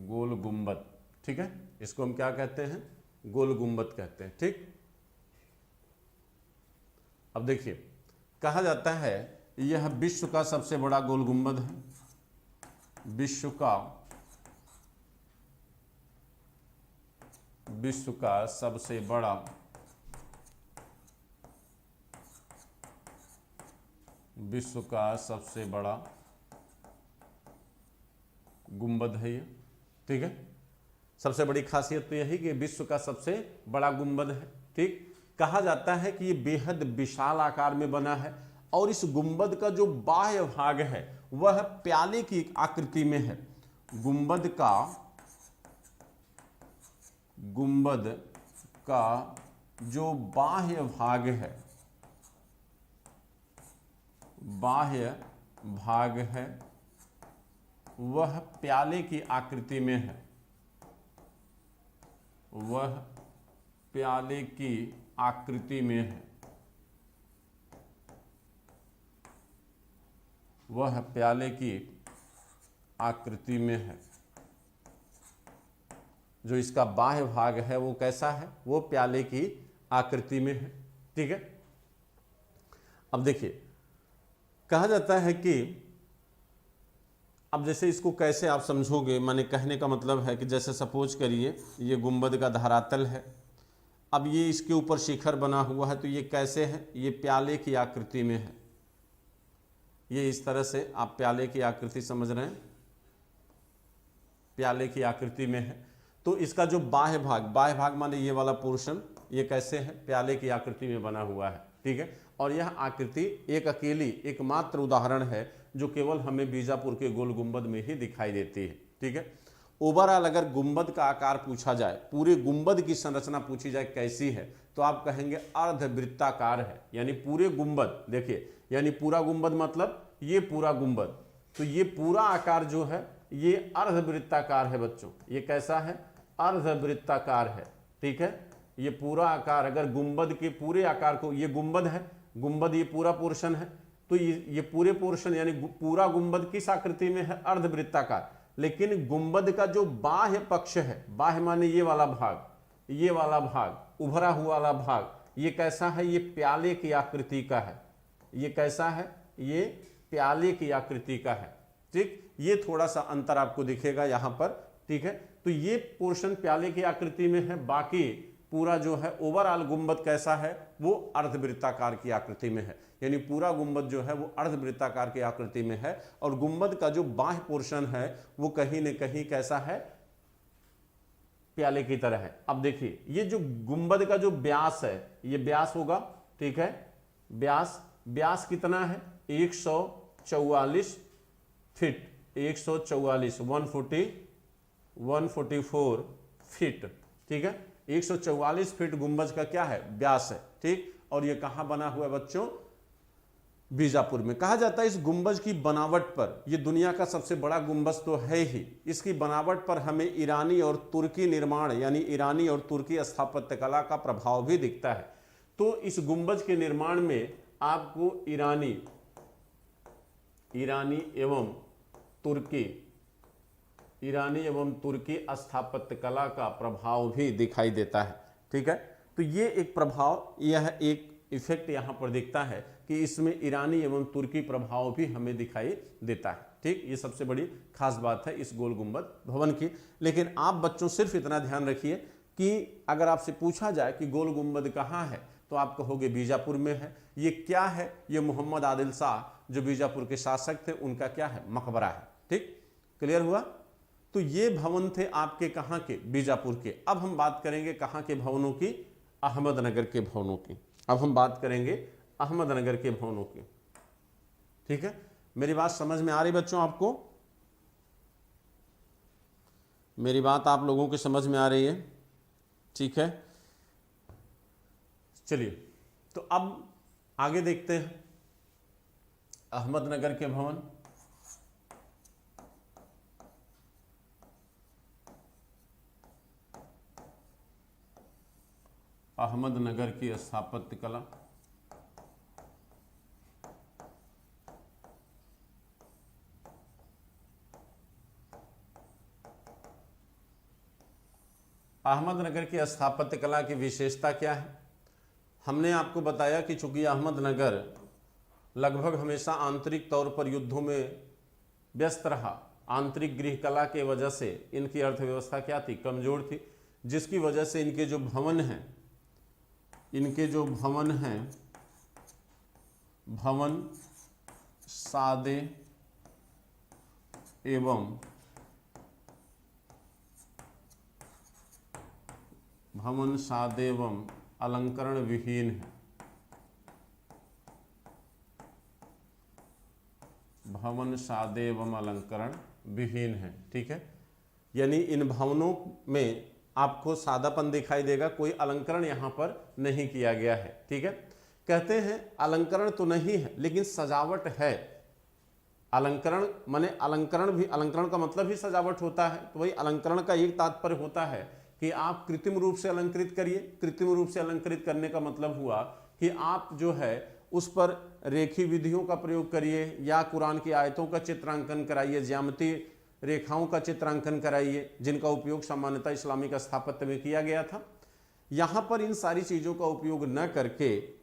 गोल गुंबद, ठीक है। इसको हम क्या कहते हैं? गोल गुंबद कहते हैं, ठीक। अब देखिए कहा जाता है यह विश्व का सबसे बड़ा गोल गुंबद है। विश्व का सबसे बड़ा गुंबद है ये, ठीक है। सबसे बड़ी खासियत तो यही कि विश्व का सबसे बड़ा गुंबद है, ठीक। कहा जाता है कि ये बेहद विशाल आकार में बना है और इस गुंबद का जो बाह्य भाग है वह प्याले की आकृति में है। गुंबद का जो बाह्य भाग है बाह्य भाग है वह प्याले की आकृति में है, वह प्याले की आकृति में है, वह प्याले की आकृति में है। जो इसका बाह्य भाग है वो कैसा है, वो प्याले की आकृति में है। ठीक है, अब देखिए कहा जाता है कि अब जैसे इसको कैसे आप समझोगे, माने कहने का मतलब है कि जैसे सपोज करिए ये गुंबद का धरातल है, अब ये इसके ऊपर शिखर बना हुआ है, तो ये कैसे है, ये प्याले की आकृति में है। ये इस तरह से आप प्याले की आकृति समझ रहे हैं, प्याले की आकृति में है। तो इसका जो बाह्य भाग माने ये वाला पोर्शन, ये कैसे है, प्याले की आकृति में बना हुआ है। ठीक है, और यह आकृति एक अकेली एकमात्र उदाहरण है जो केवल हमें बीजापुर के गोल गुंबद में ही दिखाई देती है। ठीक है, ओवरऑल अगर गुंबद का आकार पूछा जाए, पूरे गुंबद की संरचना पूछी जाए कैसी है, तो आप कहेंगे अर्धवृत्ताकार है। यानी पूरे गुंबद, देखिए यानी पूरा गुंबद मतलब ये पूरा गुंबद, तो ये पूरा आकार जो है ये अर्धवृत्ताकार है बच्चों। ये कैसा है, अर्धवृत्ताकार है। ठीक है, ये पूरा आकार अगर गुंबद के पूरे आकार को, ये गुंबद है, गुंबद ये पूरा पोर्शन है, तो ये पूरे पोर्शन यानी पूरा गुंबद किस आकृति में है, अर्धवृत्ताकार। लेकिन गुंबद का जो बाह्य पक्ष है, बाह्य माने ये वाला भाग, ये वाला भाग उभरा हुआ वाला भाग, ये कैसा है, ये प्याले की आकृति का है। ये कैसा है, ये प्याले की आकृति का है। ठीक, ये थोड़ा सा अंतर आपको दिखेगा यहां पर। ठीक है, तो ये पोर्शन प्याले की आकृति में है, बाकी पूरा जो है ओवरऑल गुंबद कैसा है, वो अर्धवृत्ताकार की आकृति में है। यानी पूरा गुंबद जो है वो अर्धवृत्ताकार की आकृति में है, और गुंबद का जो बाह्य पोर्शन है वो कहीं न कहीं कैसा है, प्याले की तरह है। अब देखिए ये जो गुंबद का जो व्यास है, ये व्यास होगा। ठीक है, व्यास कितना है, 144 फीट, 144 144 फीट। ठीक है, 144 फीट गुंबज का क्या है, व्यास है। ठीक, और ये कहां बना हुआ है बच्चों, बीजापुर में। कहा जाता है इस गुंबज की बनावट पर, ये दुनिया का सबसे बड़ा गुंबज तो है ही, इसकी बनावट पर हमें ईरानी और तुर्की निर्माण यानी ईरानी और तुर्की स्थापत्य कला का प्रभाव भी दिखता है। तो इस गुंबज के निर्माण में आपको ईरानी एवं तुर्की स्थापत्य कला का प्रभाव भी दिखाई देता है। ठीक है, तो ये एक प्रभाव, यह एक इफेक्ट यहाँ पर दिखता है कि इसमें ईरानी एवं तुर्की प्रभाव भी हमें दिखाई देता है। ठीक, ये सबसे बड़ी खास बात है इस गोल गुंबद भवन की। लेकिन आप बच्चों सिर्फ इतना ध्यान रखिए कि अगर आपसे पूछा जाए कि गोल गुंबद कहाँ है, तो आप कहोगे बीजापुर में है। ये क्या है, ये मोहम्मद आदिल शाह जो बीजापुर के शासक थे उनका क्या है, मकबरा है। ठीक, क्लियर हुआ। तो ये भवन थे आपके कहाँ के, बीजापुर के। अब हम बात करेंगे कहाँ के भवनों की, अहमदनगर के भवनों की। अब हम बात करेंगे अहमदनगर के भवनों की। ठीक है, मेरी बात समझ में आ रही बच्चों आपको, मेरी बात आप लोगों की समझ में आ रही है। ठीक है, चलिए तो अब आगे देखते हैं अहमदनगर के भवन। अहमदनगर की स्थापत्य कला। अहमदनगर की स्थापत्य कला की विशेषता क्या है? हमने आपको बताया कि चूंकि अहमदनगर लगभग हमेशा आंतरिक तौर पर युद्धों में व्यस्त रहा, आंतरिक गृह कला के वजह से इनकी अर्थव्यवस्था क्या थी, कमजोर थी, जिसकी वजह से इनके जो भवन हैं, भवन सादे एवं अलंकरण विहीन है। भवन सादे एवं अलंकरण विहीन है। ठीक है, यानी इन भवनों में आपको सादापन दिखाई देगा, कोई अलंकरण यहाँ पर नहीं किया गया है। ठीक है, कहते हैं अलंकरण तो नहीं है लेकिन सजावट है। अलंकरण माने अलंकरण भी, अलंकरण का मतलब ही सजावट होता है। तो वही अलंकरण का एक तात्पर्य होता है कि आप कृत्रिम रूप से अलंकृत करिए। कृत्रिम रूप से अलंकृत करने का मतलब हुआ कि आप जो है उस पर रेखी विधियों का प्रयोग करिए या कुरान की आयतों का चित्रांकन कराइए, ज्यामिति रेखाओं का चित्रांकन कराइए, जिनका उपयोग सामान्यतः इस्लामिक स्थापत्य में किया गया था। यहाँ पर इन सारी चीज़ों का उपयोग न करके,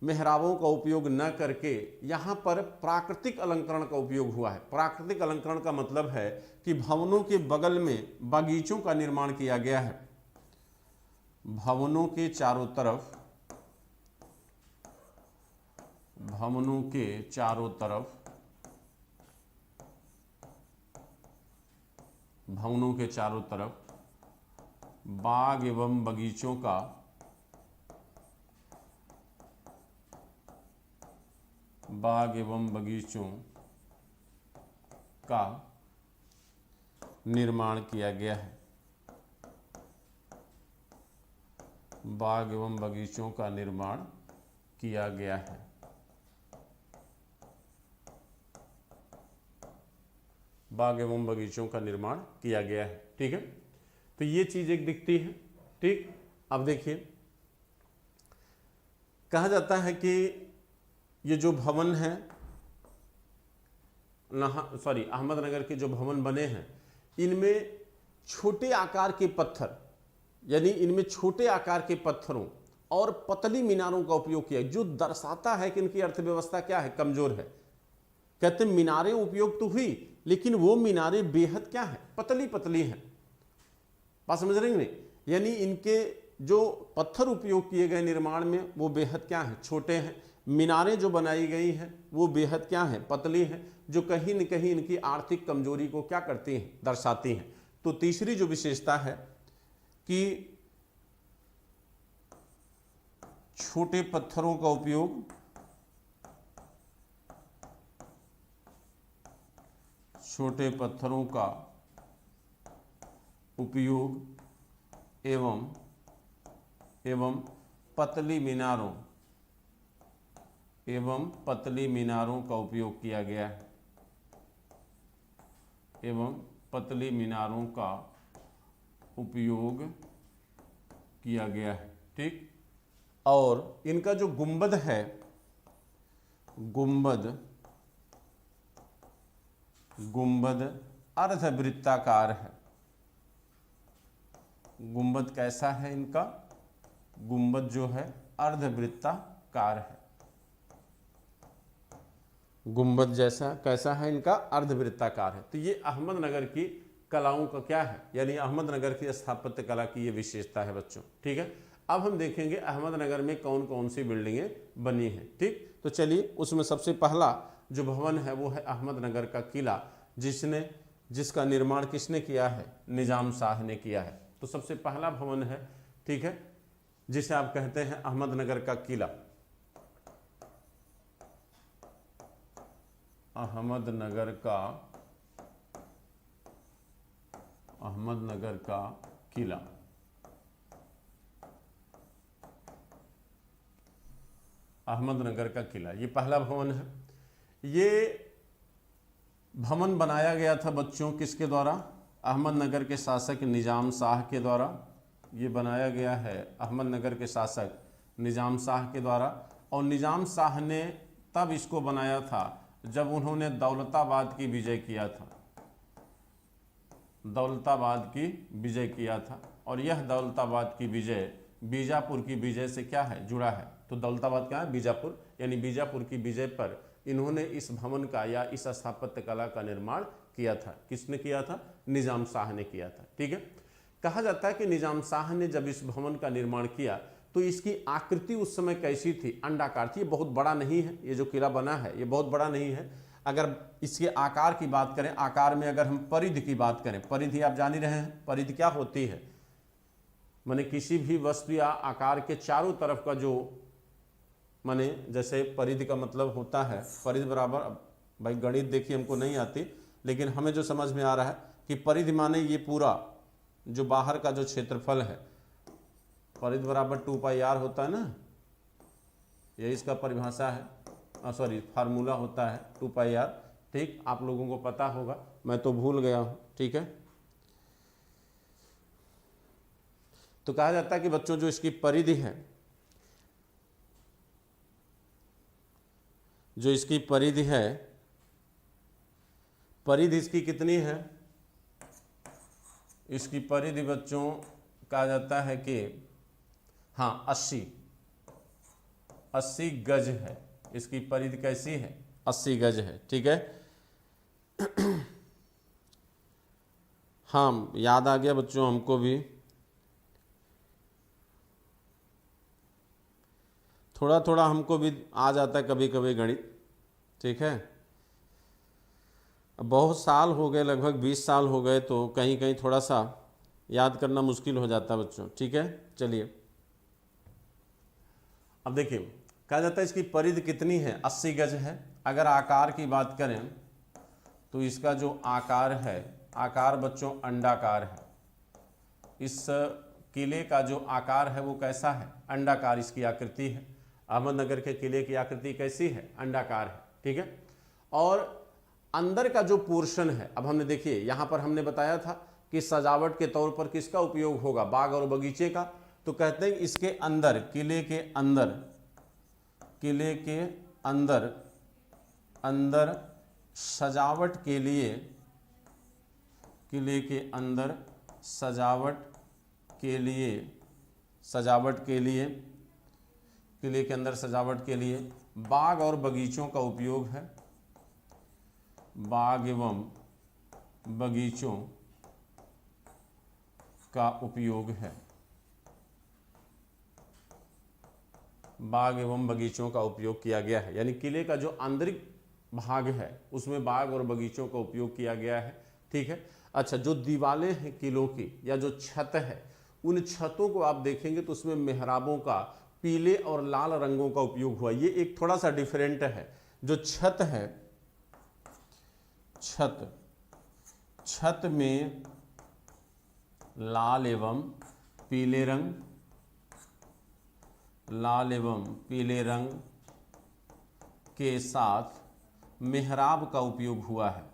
मेहराबों का उपयोग न करके यहाँ पर प्राकृतिक अलंकरण का उपयोग हुआ है। प्राकृतिक अलंकरण का मतलब है कि भवनों के बगल में बागीचों का निर्माण किया गया है। भवनों के चारों तरफ, भवनों के चारों तरफ, भवनों के चारों तरफ बाग एवं बगीचों का निर्माण किया गया है। बाग एवं बगीचों का निर्माण किया गया है। बाग एवं बगीचों का निर्माण किया गया है। ठीक है, तो ये चीज एक दिखती है। ठीक, अब देखिए कहा जाता है कि ये जो भवन है अहमदनगर के जो भवन बने हैं, इनमें छोटे आकार के पत्थर, यानी इनमें छोटे आकार के पत्थरों और पतली मीनारों का उपयोग किया, जो दर्शाता है कि इनकी अर्थव्यवस्था क्या है, कमजोर है। कहते हैं मीनारें उपयोग तो हुई लेकिन वो मीनारें बेहद क्या है, पतली पतली हैं। बात समझ रहे हैं? यानी इनके जो पत्थर उपयोग किए गए निर्माण में वो बेहद क्या है, छोटे हैं। मीनारें जो बनाई गई हैं वो बेहद क्या है, पतली हैं, जो कहीं न कहीं इनकी आर्थिक कमजोरी को क्या करती हैं, दर्शाती हैं। तो तीसरी जो विशेषता है कि छोटे पत्थरों का उपयोग, छोटे पत्थरों का उपयोग एवं पतली मीनारों का उपयोग किया गया है, एवं पतली मीनारों का उपयोग किया गया है। ठीक, और इनका जो गुंबद है, गुंबद अर्धवृत्ताकार है। गुंबद कैसा है इनका? गुंबद जो है अर्धवृत्ताकार है। गुंबद जैसा कैसा है इनका? अर्धवृत्ताकार है। तो ये अहमदनगर की कलाओं का क्या है, यानी अहमदनगर की स्थापत्य कला की ये विशेषता है बच्चों। ठीक है, अब हम देखेंगे अहमदनगर में कौन कौन सी बिल्डिंगें बनी हैं। ठीक, तो चलिए उसमें सबसे पहला जो भवन है वो है अहमदनगर का किला, जिसका निर्माण किसने किया है? निजाम शाह ने किया है। तो सबसे पहला भवन है, ठीक है, जिसे आप कहते हैं अहमदनगर का किला। अहमदनगर का किला। अहमदनगर का किला ये पहला भवन है। ये भवन बनाया गया था बच्चों किसके द्वारा? अहमदनगर के शासक निजाम शाह के द्वारा। ये बनाया गया है अहमदनगर के शासक निजाम शाह के द्वारा। और निजाम शाह ने तब इसको बनाया था जब उन्होंने दौलताबाद की विजय किया था। दौलताबाद की विजय किया था, और यह दौलताबाद की विजय बीजापुर की विजय से क्या है, जुड़ा है। तो दौलताबाद क्या है? बीजापुर, यानी बीजापुर की विजय पर इन्होंने इस भवन का या इस स्थापत्य कला का निर्माण किया था। किसने किया था? निजाम शाह ने किया था। ठीक है, कहा जाता है कि निजाम शाह ने जब इस भवन का निर्माण किया तो इसकी आकृति उस समय कैसी थी? अंडाकार थी। ये बहुत बड़ा नहीं है, ये जो किला बना है ये बहुत बड़ा नहीं है। अगर इसके आकार की बात करें, आकार में अगर हम परिधि की बात करें, परिधि आप जान ही रहे हैं, परिधि क्या होती है? माने किसी भी वस्तु या आकार के चारों तरफ का जो, माने जैसे परिधि का मतलब होता है परिधि बराबर, भाई गणित देखिए हमको नहीं आती, लेकिन हमें जो समझ में आ रहा है कि परिधि माने ये पूरा जो बाहर का जो क्षेत्रफल है, परिधि बराबर 2πr होता है ना, ये इसका परिभाषा है, सॉरी फार्मूला होता है 2πr। ठीक, आप लोगों को पता होगा, मैं तो भूल गया हूँ। ठीक है, तो कहा जाता है कि बच्चों जो इसकी परिधि है, जो इसकी परिधि है, परिधि इसकी कितनी है, इसकी परिधि बच्चों कहा जाता है कि हाँ 80 गज है। इसकी परिधि कैसी है, 80 गज है। ठीक है, हाँ याद आ गया बच्चों हमको भी, थोड़ा थोड़ा हमको भी आ जाता है कभी कभी गणित। ठीक है, अब बहुत साल हो गए, लगभग 20 साल हो गए, तो कहीं कहीं थोड़ा सा याद करना मुश्किल हो जाता है बच्चों। ठीक है, चलिए अब देखिए, कहा जाता है इसकी परिधि कितनी है, 80 गज है। अगर आकार की बात करें तो इसका जो आकार है, आकार बच्चों अंडाकार है। इस किले का जो आकार है वो कैसा है, अंडाकार इसकी आकृति है। अहमदनगर के किले की आकृति कैसी है, अंडाकार है। ठीक है, और अंदर का जो पोर्शन है, अब हमने देखिए यहाँ पर हमने बताया था कि सजावट के तौर पर किसका उपयोग होगा, बाग और बगीचे का। तो कहते हैं इसके अंदर, किले के अंदर सजावट के लिए, किले के अंदर सजावट के लिए किले के अंदर सजावट के लिए बाग और बगीचों का उपयोग है, बाग एवं बगीचों का उपयोग है, बाग एवं बगीचों का उपयोग किया गया है। यानी किले का जो आंतरिक भाग है उसमें बाग और बगीचों का उपयोग किया गया है। ठीक है, अच्छा जो दीवारें हैं किलों की या जो छत है, उन छतों को आप देखेंगे तो उसमें मेहराबों का पीले और लाल रंगों का उपयोग हुआ। ये एक थोड़ा सा डिफरेंट है। जो छत है, छत में लाल एवं पीले रंग के साथ मेहराब का उपयोग हुआ है।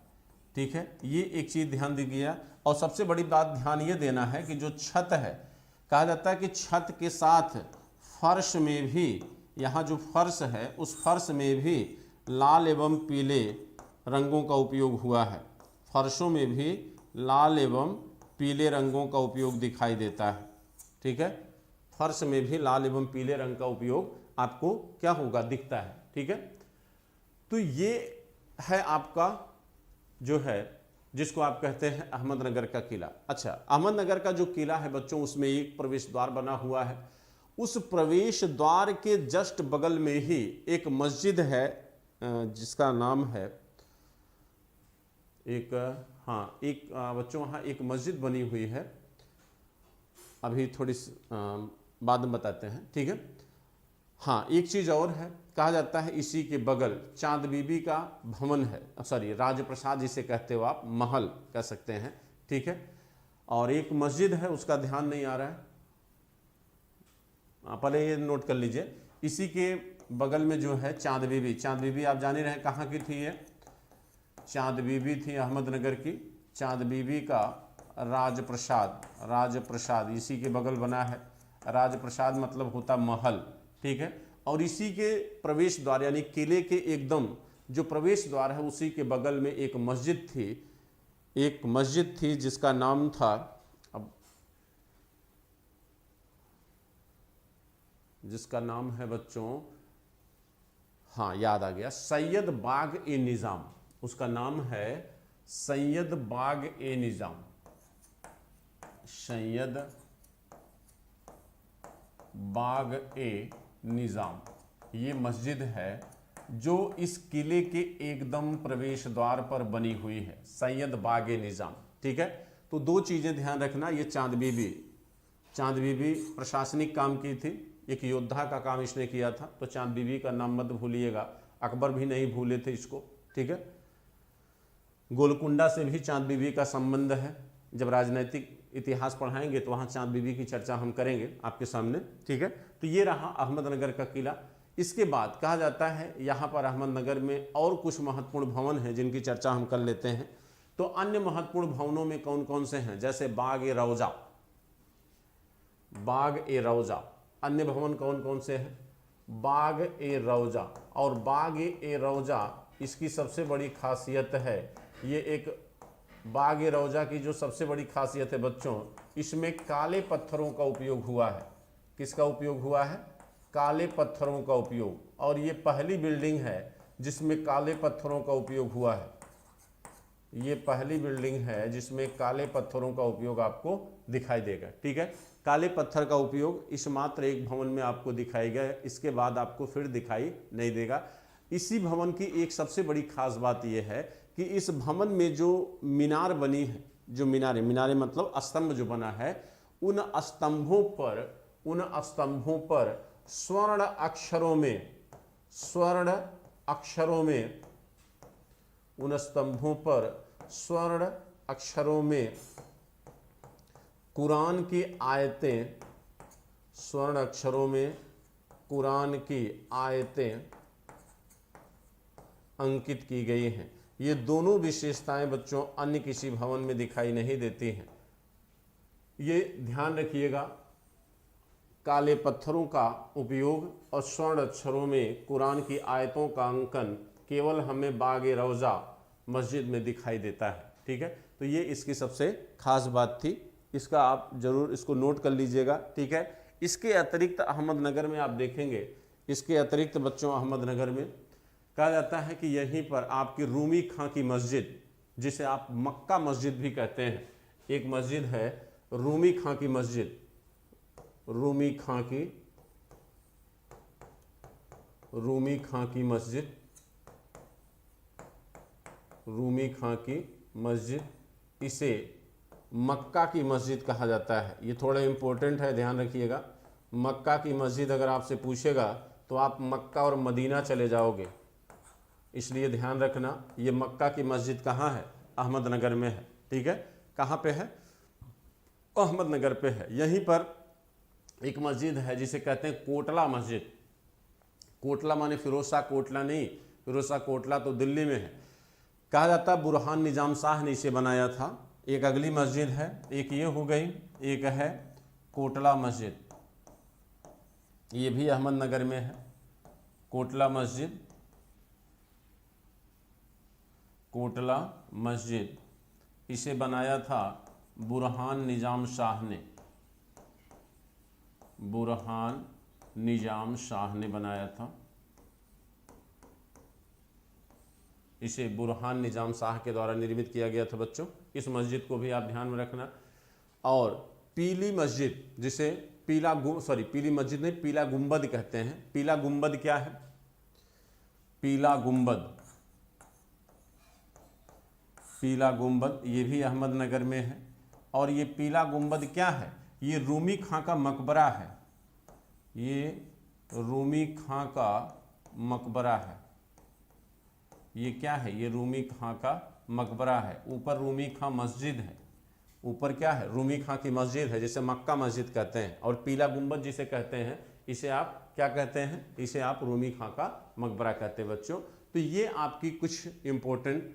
ठीक है, ये एक चीज ध्यान दीजिए। और सबसे बड़ी बात ध्यान ये देना है कि जो छत है, कहा जाता है कि छत के साथ फर्श में भी, यहाँ जो फर्श है उस फर्श में भी लाल एवं पीले रंगों का उपयोग हुआ है। फर्शों में भी लाल एवं पीले रंगों का उपयोग दिखाई देता है। ठीक है, फर्श में भी लाल एवं पीले रंग का उपयोग आपको क्या होगा, दिखता है। ठीक है, तो ये है आपका जो है, जिसको आप कहते हैं अहमदनगर का किला। अच्छा, अहमदनगर का जो किला है बच्चों, उसमें एक प्रवेश द्वार बना हुआ है। उस प्रवेश द्वार के जस्ट बगल में ही एक मस्जिद है, जिसका नाम है एक बच्चों वहाँ एक मस्जिद बनी हुई है, अभी थोड़ी बाद में बताते हैं। ठीक है, हाँ एक चीज़ और है, कहा जाता है इसी के बगल चांद बीबी का भवन है, सॉरी राजप्रसाद जिसे कहते हो आप, महल कह सकते हैं। ठीक है, और एक मस्जिद है, उसका ध्यान नहीं आ रहा है, पहले ये नोट कर लीजिए। इसी के बगल में जो है चांद बीबी, चांद बीबी आप जान ही रहे कहाँ की थी, ये चांद बीबी थी अहमदनगर की। चांद बीबी का राजप्रसाद इसी के बगल बना है। राजप्रसाद मतलब होता महल। ठीक है, और इसी के प्रवेश द्वार यानी किले के एकदम जो प्रवेश द्वार है उसी के बगल में एक मस्जिद थी जिसका नाम था, अब जिसका नाम है बच्चों, हाँ याद आ गया, सैयद बाग ए निज़ाम। उसका नाम है सैयद बाग ए निज़ाम, सैयद बाग ए निज़ाम। ये मस्जिद है जो इस किले के एकदम प्रवेश द्वार पर बनी हुई है, सैयद बाग ए निज़ाम। ठीक है, तो दो चीज़ें ध्यान रखना, ये चांद बीबी प्रशासनिक काम की थी, एक योद्धा का काम इसने किया था, तो चांद बीबी का नाम मत भूलिएगा, अकबर भी नहीं भूले थे इसको। ठीक है, गोलकुंडा से भी चांद बीबी का संबंध है, जब राजनीतिक इतिहास पढ़ाएंगे तो वहाँ चांद बीबी की चर्चा हम करेंगे आपके सामने। ठीक है, तो ये रहा अहमदनगर का किला। इसके बाद कहा जाता है यहाँ पर अहमदनगर में और कुछ महत्वपूर्ण भवन हैं जिनकी चर्चा हम कर लेते हैं। तो अन्य महत्वपूर्ण भवनों में कौन कौन से हैं, जैसे बाग-ए-रौजा, बाग-ए-रौजा। अन्य भवन कौन कौन से हैं, बाग-ए-रौजा। और बाग-ए-रौजा इसकी सबसे बड़ी खासियत है, ये एक बाग-ए-रौजा की जो सबसे बड़ी खासियत है बच्चों, इसमें काले पत्थरों का उपयोग हुआ है। किसका उपयोग हुआ है, काले पत्थरों का उपयोग। और ये पहली बिल्डिंग है जिसमें काले पत्थरों का उपयोग हुआ है। ये पहली बिल्डिंग है जिसमें काले पत्थरों का उपयोग आपको दिखाई देगा। ठीक है, काले पत्थर का उपयोग इस मात्र एक भवन में आपको दिखाई गया, इसके बाद आपको फिर दिखाई नहीं देगा। इसी भवन की एक सबसे बड़ी खास बात यह है कि इस भवन में जो मीनार बनी है, जो मीनारे मतलब स्तंभ जो बना है, उन स्तंभों पर स्वर्ण अक्षरों में उन स्तंभों पर स्वर्ण अक्षरों में कुरान की आयतें, स्वर्ण अक्षरों में कुरान की आयतें अंकित की गई हैं। ये दोनों विशेषताएं बच्चों अन्य किसी भवन में दिखाई नहीं देती हैं। ये ध्यान रखिएगा, काले पत्थरों का उपयोग और स्वर्ण अक्षरों में कुरान की आयतों का अंकन केवल हमें बाग-ए-रौजा मस्जिद में दिखाई देता है। ठीक है, तो ये इसकी सबसे खास बात थी, इसका आप जरूर इसको नोट कर लीजिएगा। ठीक है, इसके अतिरिक्त अहमदनगर में आप देखेंगे, इसके अतिरिक्त बच्चों अहमदनगर में कहा जाता है कि यहीं पर आपकी रूमी खां की मस्जिद, जिसे आप मक्का मस्जिद भी कहते हैं, एक मस्जिद है रूमी खां की मस्जिद, रूमी खां की मस्जिद, इसे मक्का की मस्जिद कहा जाता है। ये थोड़ा इम्पोर्टेंट है, ध्यान रखिएगा। मक्का की मस्जिद अगर आपसे पूछेगा तो आप मक्का और मदीना चले जाओगे, इसलिए ध्यान रखना ये मक्का की मस्जिद कहाँ है, अहमदनगर में है। ठीक है, कहाँ पे है, अहमदनगर पे है। यहीं पर एक मस्जिद है जिसे कहते हैं कोटला मस्जिद। कोटला माने फिरोज शाह कोटला नहीं, फिरोज शाह कोटला तो दिल्ली में है। कहा जाता है बुरहान निजाम शाह ने इसे बनाया था। एक अगली मस्जिद है, एक ये हो गई, एक है कोटला मस्जिद, ये भी अहमदनगर में है। कोटला मस्जिद इसे बनाया था बुरहान निजाम शाह ने बनाया था। इसे बुरहान निजाम शाह के द्वारा निर्मित किया गया था बच्चों। इस मस्जिद को भी आप ध्यान में रखना। और पीली मस्जिद, जिसे पीला गुंबद कहते हैं। पीला गुंबद क्या है, पीला गुंबद ये भी अहमदनगर में है। और ये पीला गुंबद क्या है, ये रूमी खां का मकबरा है। ये रूमी खां का मकबरा है। ये क्या है, ये रूमी खां का मकबरा है। ऊपर रूमी खां मस्जिद है, ऊपर क्या है, रूमी खां की मस्जिद है, जिसे मक्का मस्जिद कहते हैं। और पीला गुंबद जिसे कहते हैं, इसे आप क्या कहते हैं, इसे आप रूमी खां का मकबरा कहते हैं बच्चों। तो ये आपकी कुछ इम्पोर्टेंट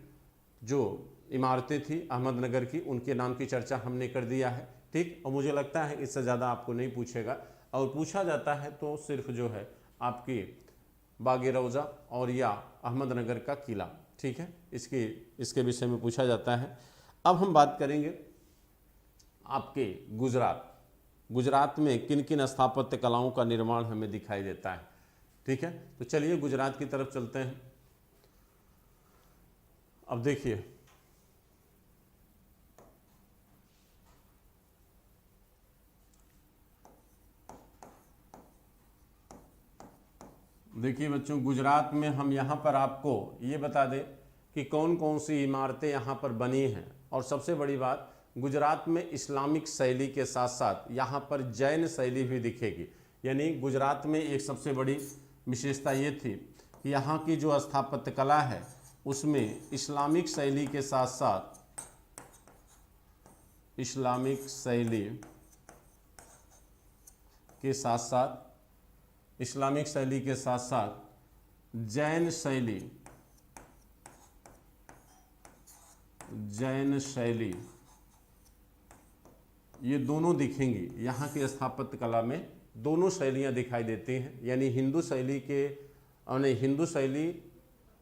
जो इमारतें थी अहमदनगर की, उनके नाम की चर्चा हमने कर दिया है। ठीक, और मुझे लगता है इससे ज़्यादा आपको नहीं पूछेगा, और पूछा जाता है तो सिर्फ जो है आपकी बाग-ए-रौजा और या अहमदनगर का किला। ठीक है, इसके विषय में पूछा जाता है। अब हम बात करेंगे आपके गुजरात में किन किन स्थापत्य कलाओं का निर्माण हमें दिखाई देता है। ठीक है, तो चलिए गुजरात की तरफ चलते हैं। अब देखिए, बच्चों, गुजरात में हम यहाँ पर आपको ये बता दें कि कौन कौन सी इमारतें यहाँ पर बनी हैं। और सबसे बड़ी बात, गुजरात में इस्लामिक शैली के साथ साथ यहाँ पर जैन शैली भी दिखेगी। यानी गुजरात में एक सबसे बड़ी विशेषता ये थी कि यहाँ की जो स्थापत्य कला है उसमें इस्लामिक शैली के साथ साथ इस्लामिक शैली के साथ साथ जैन शैली, जैन शैली, ये दोनों दिखेंगी। यहाँ की स्थापत्य कला में दोनों शैलियाँ दिखाई देती हैं, यानी हिंदू शैली के हिंदू शैली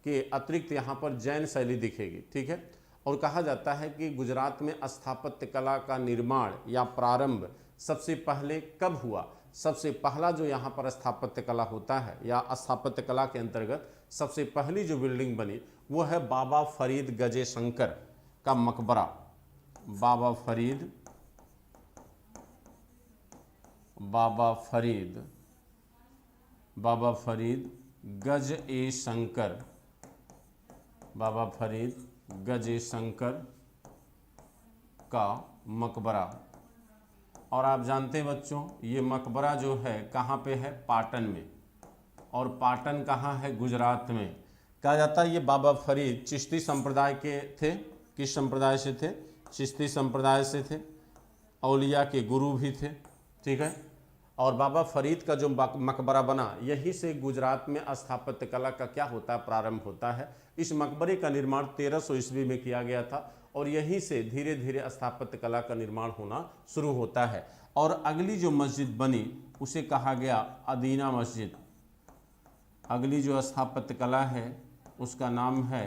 के अतिरिक्त यहाँ पर जैन शैली दिखेगी। ठीक है। और कहा जाता है कि गुजरात में स्थापत्य कला का निर्माण या प्रारंभ सबसे पहले कब हुआ। सबसे पहला जो यहाँ पर स्थापत्य कला होता है या स्थापत्य कला के अंतर्गत सबसे पहली जो बिल्डिंग बनी वो है बाबा फरीद गजे शंकर का मकबरा। बाबा फरीद गज ए शंकर, बाबा फरीद गज ए शंकर का मकबरा। और आप जानते हैं बच्चों, ये मकबरा जो है कहाँ पे है, पाटन में। और पाटन कहाँ है, गुजरात में। कहा जाता है ये बाबा फरीद चिश्ती संप्रदाय के थे। किस संप्रदाय से थे, चिश्ती संप्रदाय से थे। औलिया के गुरु भी थे। ठीक है। और बाबा फरीद का जो मकबरा बना, यहीं से गुजरात में स्थापत्य कला का क्या होता है, प्रारंभ होता है। इस मकबरे का निर्माण 1300 ईस्वी में किया गया था और यहीं से धीरे धीरे स्थापत्य कला का निर्माण होना शुरू होता है। और अगली जो मस्जिद बनी उसे कहा गया अदीना मस्जिद। अगली जो स्थापत्य कला है उसका नाम है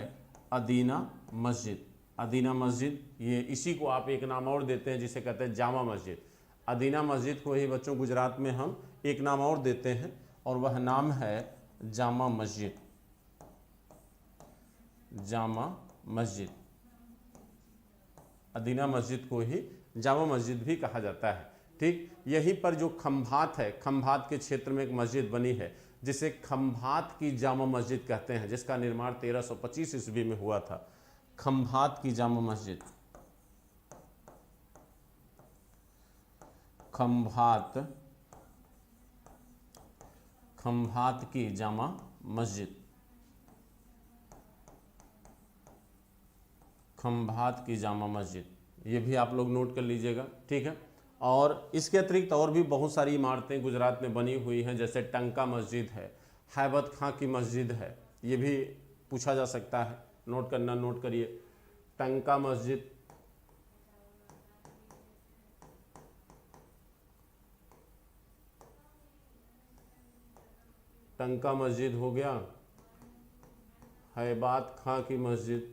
अदीना मस्जिद। अदीना मस्जिद, ये इसी को आप एक नाम और देते हैं जिसे कहते हैं जामा मस्जिद। अदीना मस्जिद को ही बच्चों गुजरात में हम एक नाम और देते हैं और वह नाम है जामा मस्जिद। जामा मस्जिद, अदीना मस्जिद को ही जामा मस्जिद भी कहा जाता है। ठीक। यहीं पर जो खंभात है, खंभात के क्षेत्र में एक मस्जिद बनी है जिसे खंभात की जामा मस्जिद कहते हैं, जिसका निर्माण 1325 ईस्वी में हुआ था। खंभात की जामा मस्जिद, खंभात की जामा मस्जिद, खंभात की जामा मस्जिद, ये भी आप लोग नोट कर लीजिएगा। ठीक है। और इसके अतिरिक्त और भी बहुत सारी इमारतें गुजरात में बनी हुई हैं, जैसे टंका मस्जिद है, हैबत खां की मस्जिद है, ये भी पूछा जा सकता है। नोट करना, नोट करिए। टंका मस्जिद, टंका मस्जिद हो गया, हैबात खां की मस्जिद,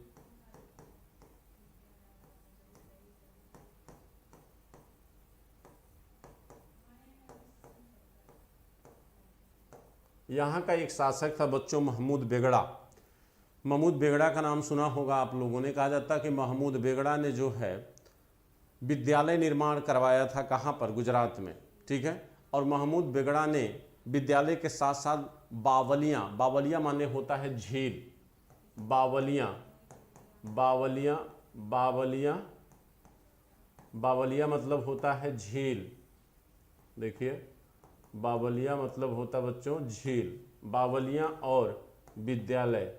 यहाँ का एक शासक था बच्चों महमूद बेगड़ा। महमूद बेगड़ा का नाम सुना होगा आप लोगों ने। कहा जाता है कि महमूद बेगड़ा ने जो है विद्यालय निर्माण करवाया था, कहाँ पर, गुजरात में। ठीक है। और महमूद बेगड़ा ने विद्यालय के साथ साथ बावलियाँ, बावलियाँ माने होता है झील, बावलियाँ, बावलियाँ, बावलियाँ, बावलियाँ मतलब होता है झील। देखिए, बावलिया मतलब होता बच्चों झील। बावलियाँ और विद्यालय,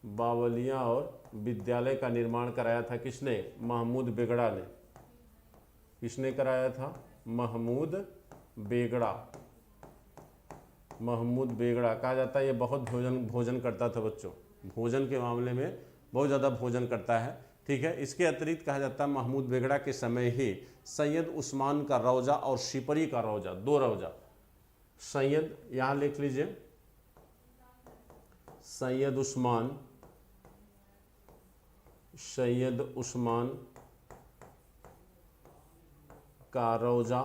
बावलियाँ और विद्यालय का निर्माण कराया था किसने, महमूद बेगड़ा ने। किसने कराया था, महमूद बेगड़ा। महमूद बेगड़ा कहा जाता है ये बहुत भोजन करता था बच्चों, भोजन के मामले में बहुत ज़्यादा भोजन करता है। ठीक है। इसके अतिरिक्त कहा जाता है महमूद बेगड़ा के समय ही सैयद उस्मान का रौजा और शिपरी का रौजा, दो रौजा, सैयद, यहाँ लिख लीजिए, सैयद उस्मान का रौजा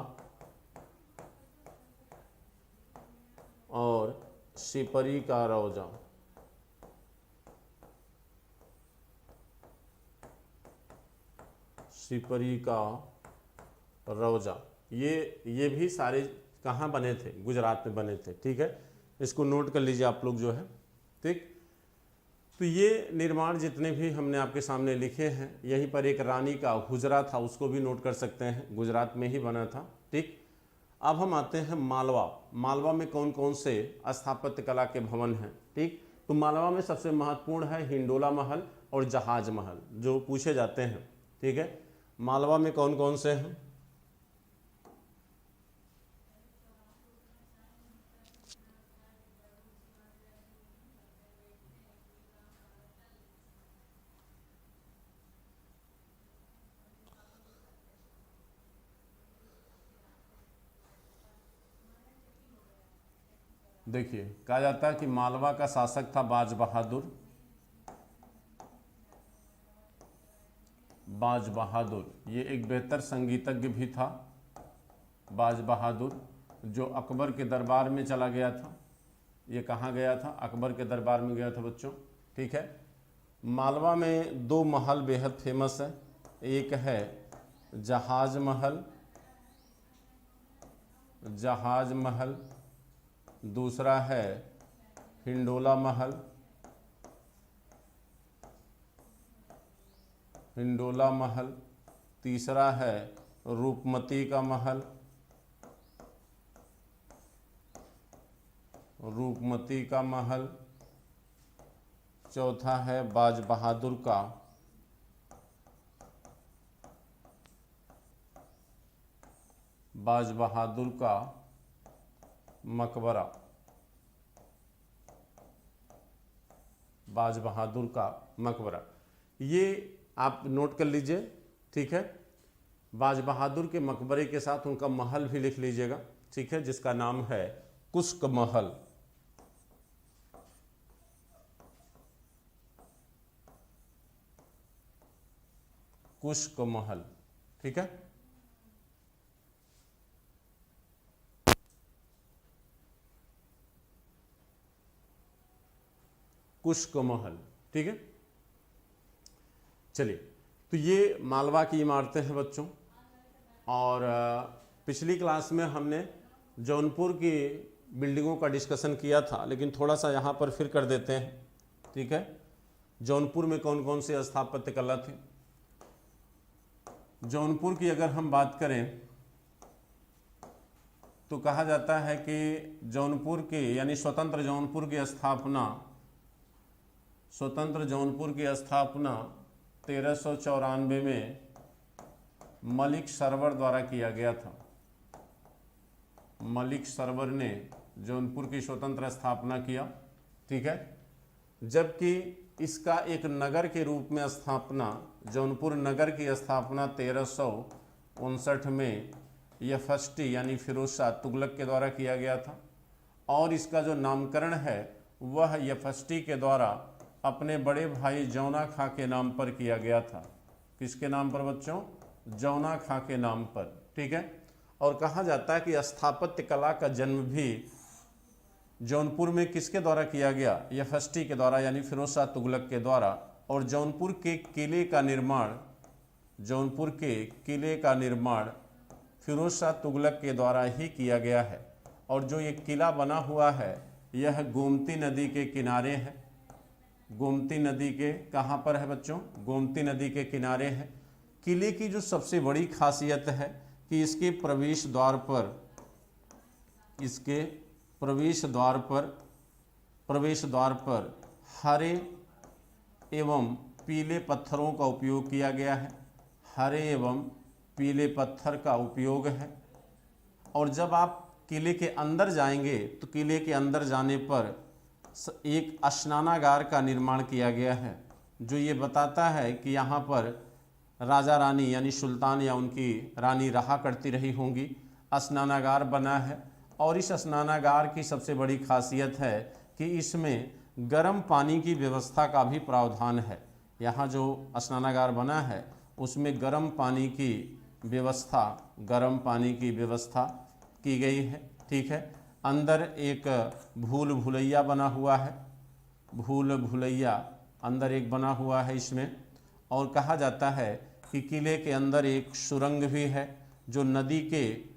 और शिपरी का रौजा। शिपरी का रौजा, ये भी सारे कहाँ बने थे, गुजरात में बने थे। ठीक है। इसको नोट कर लीजिए आप लोग जो है। ठीक। तो ये निर्माण जितने भी हमने आपके सामने लिखे हैं, यहीं पर एक रानी का हुजरा था, उसको भी नोट कर सकते हैं, गुजरात में ही बना था। ठीक। अब हम आते हैं मालवा। मालवा में कौन कौन से स्थापत्य कला के भवन हैं। ठीक। तो मालवा में सबसे महत्वपूर्ण है हिंडोला महल और जहाज महल, जो पूछे जाते हैं। ठीक है। मालवा में कौन कौन से हैं, देखिए कहा जाता है कि मालवा का शासक था बाज बहादुर। बाज बहादुर ये एक बेहतर संगीतज्ञ भी था। बाज बहादुर जो अकबर के दरबार में चला गया था। ये कहाँ गया था? अकबर के दरबार में गया था बच्चों। ठीक है। मालवा में दो महल बेहद फेमस है। एक है जहाज महल, जहाज महल, दूसरा है हिंडोला महल, हिंडोला महल, तीसरा है रूपमती का महल, रूपमती का महल, चौथा है बाज बहादुर का बाज बहादुर का मकबरा, बाज बहादुर का मकबरा। ये आप नोट कर लीजिए। ठीक है। बाज बहादुर के मकबरे के साथ उनका महल भी लिख लीजिएगा। ठीक है, जिसका नाम है कुश्क महल। कुश्क महल। ठीक है। कुश्क महल। ठीक है। चलिए, तो ये मालवा की इमारतें हैं बच्चों। और पिछली क्लास में हमने जौनपुर की बिल्डिंगों का डिस्कशन किया था, लेकिन थोड़ा सा यहाँ पर फिर कर देते हैं। ठीक है। जौनपुर में कौन कौन सी स्थापत्य कला थी? जौनपुर की अगर हम बात करें तो कहा जाता है कि जौनपुर की यानी स्वतंत्र जौनपुर की स्थापना 1394 में मलिक सरवर द्वारा किया गया था। मलिक सरवर ने जौनपुर की स्वतंत्र स्थापना किया। ठीक है। जबकि इसका एक नगर के रूप में स्थापना, जौनपुर नगर की स्थापना 1359 में यफस्टी यानी फिरोज शाह तुगलक के द्वारा किया गया था। और इसका जो नामकरण है वह यफस्टी के द्वारा अपने बड़े भाई जौना खां के नाम पर किया गया था। किसके नाम पर बच्चों? जौना खां के नाम पर। ठीक है। और कहा जाता है कि स्थापत्य कला का जन्म भी जौनपुर में किसके द्वारा किया गया? यफस्टी के द्वारा यानी फिरोज शाह तुगलक के द्वारा। और जौनपुर के किले का निर्माण, जौनपुर के किले का निर्माण फिरोज शाह तुगलक के द्वारा ही किया गया है। और जो ये किला बना हुआ है यह गोमती नदी के किनारे है। गोमती नदी के कहाँ पर है बच्चों? गोमती नदी के किनारे है। किले की जो सबसे बड़ी खासियत है कि इसके प्रवेश द्वार पर हरे एवं पीले पत्थरों का उपयोग किया गया है। हरे एवं पीले पत्थर का उपयोग है। और जब आप किले के अंदर जाएंगे तो किले के अंदर जाने पर एक स्नानागार का निर्माण किया गया है, जो ये बताता है कि यहाँ पर राजा रानी यानी सुल्तान या उनकी रानी रहा करती रही होंगी। स्नानागार बना है। और इस स्नानागार की सबसे बड़ी खासियत है कि इसमें गर्म पानी की व्यवस्था का भी प्रावधान है। यहाँ जो स्नानागार बना है उसमें गर्म पानी की व्यवस्था की गई है। ठीक है। अंदर एक भूल भुलैया बना हुआ है। भूल भुलैया अंदर एक बना हुआ है इसमें। और कहा जाता है कि किले के अंदर एक सुरंग भी है जो नदी के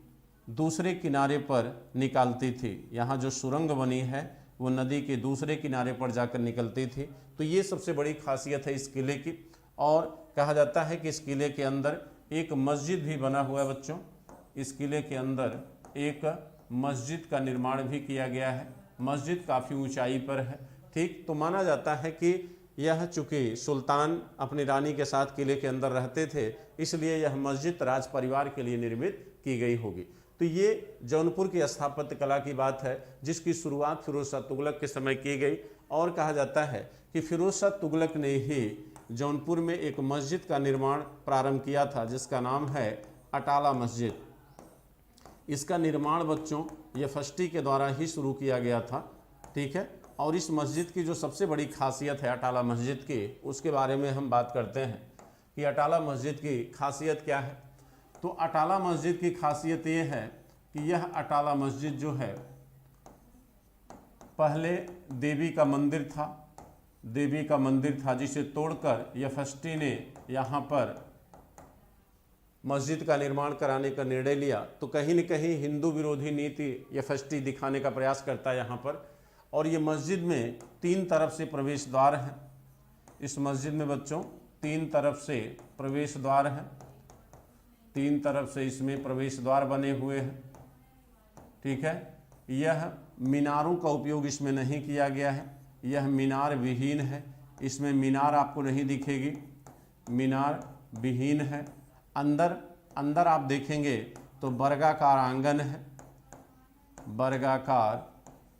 दूसरे किनारे पर निकालती थी। यहाँ जो सुरंग बनी है वो नदी के दूसरे किनारे पर जाकर निकलती थी। तो ये सबसे बड़ी खासियत है इस किले की। और कहा जाता है कि इस किले के अंदर एक मस्जिद भी बना हुआ है बच्चों। इस किले के अंदर एक मस्जिद का निर्माण भी किया गया है। मस्जिद काफ़ी ऊंचाई पर है। ठीक। तो माना जाता है कि यह चूँकि सुल्तान अपनी रानी के साथ किले के अंदर रहते थे, इसलिए यह मस्जिद राज परिवार के लिए निर्मित की गई होगी। तो ये जौनपुर की स्थापत्य कला की बात है, जिसकी शुरुआत फिरोज शाह तुगलक के समय की गई। और कहा जाता है कि फिरोज शाह तुगलक ने ही जौनपुर में एक मस्जिद का निर्माण प्रारंभ किया था, जिसका नाम है अटाला मस्जिद। इसका निर्माण बच्चों यफष्टी के द्वारा ही शुरू किया गया था, ठीक है। और इस मस्जिद की जो सबसे बड़ी खासियत है अटाला मस्जिद की, उसके बारे में हम बात करते हैं कि अटाला मस्जिद की खासियत क्या है। तो अटाला मस्जिद की खासियत ये है कि यह अटाला मस्जिद जो है पहले देवी का मंदिर था, जिसे तोड़कर यफष्टी ने यहाँ पर मस्जिद का निर्माण कराने का निर्णय लिया। तो कहीं न कहीं हिंदू विरोधी नीति यफष्टी दिखाने का प्रयास करता है यहाँ पर। और ये मस्जिद में 3 तरफ से प्रवेश द्वार हैं। इस मस्जिद में बच्चों 3 तरफ से प्रवेश द्वार हैं, 3 तरफ से इसमें प्रवेश द्वार बने हुए हैं, ठीक है। यह मीनारों का उपयोग इसमें नहीं किया गया है, यह मीनार विहीन है। इसमें मीनार आपको नहीं दिखेगी, मीनार विहीन है। अंदर आप देखेंगे तो वर्गाकार आंगन है,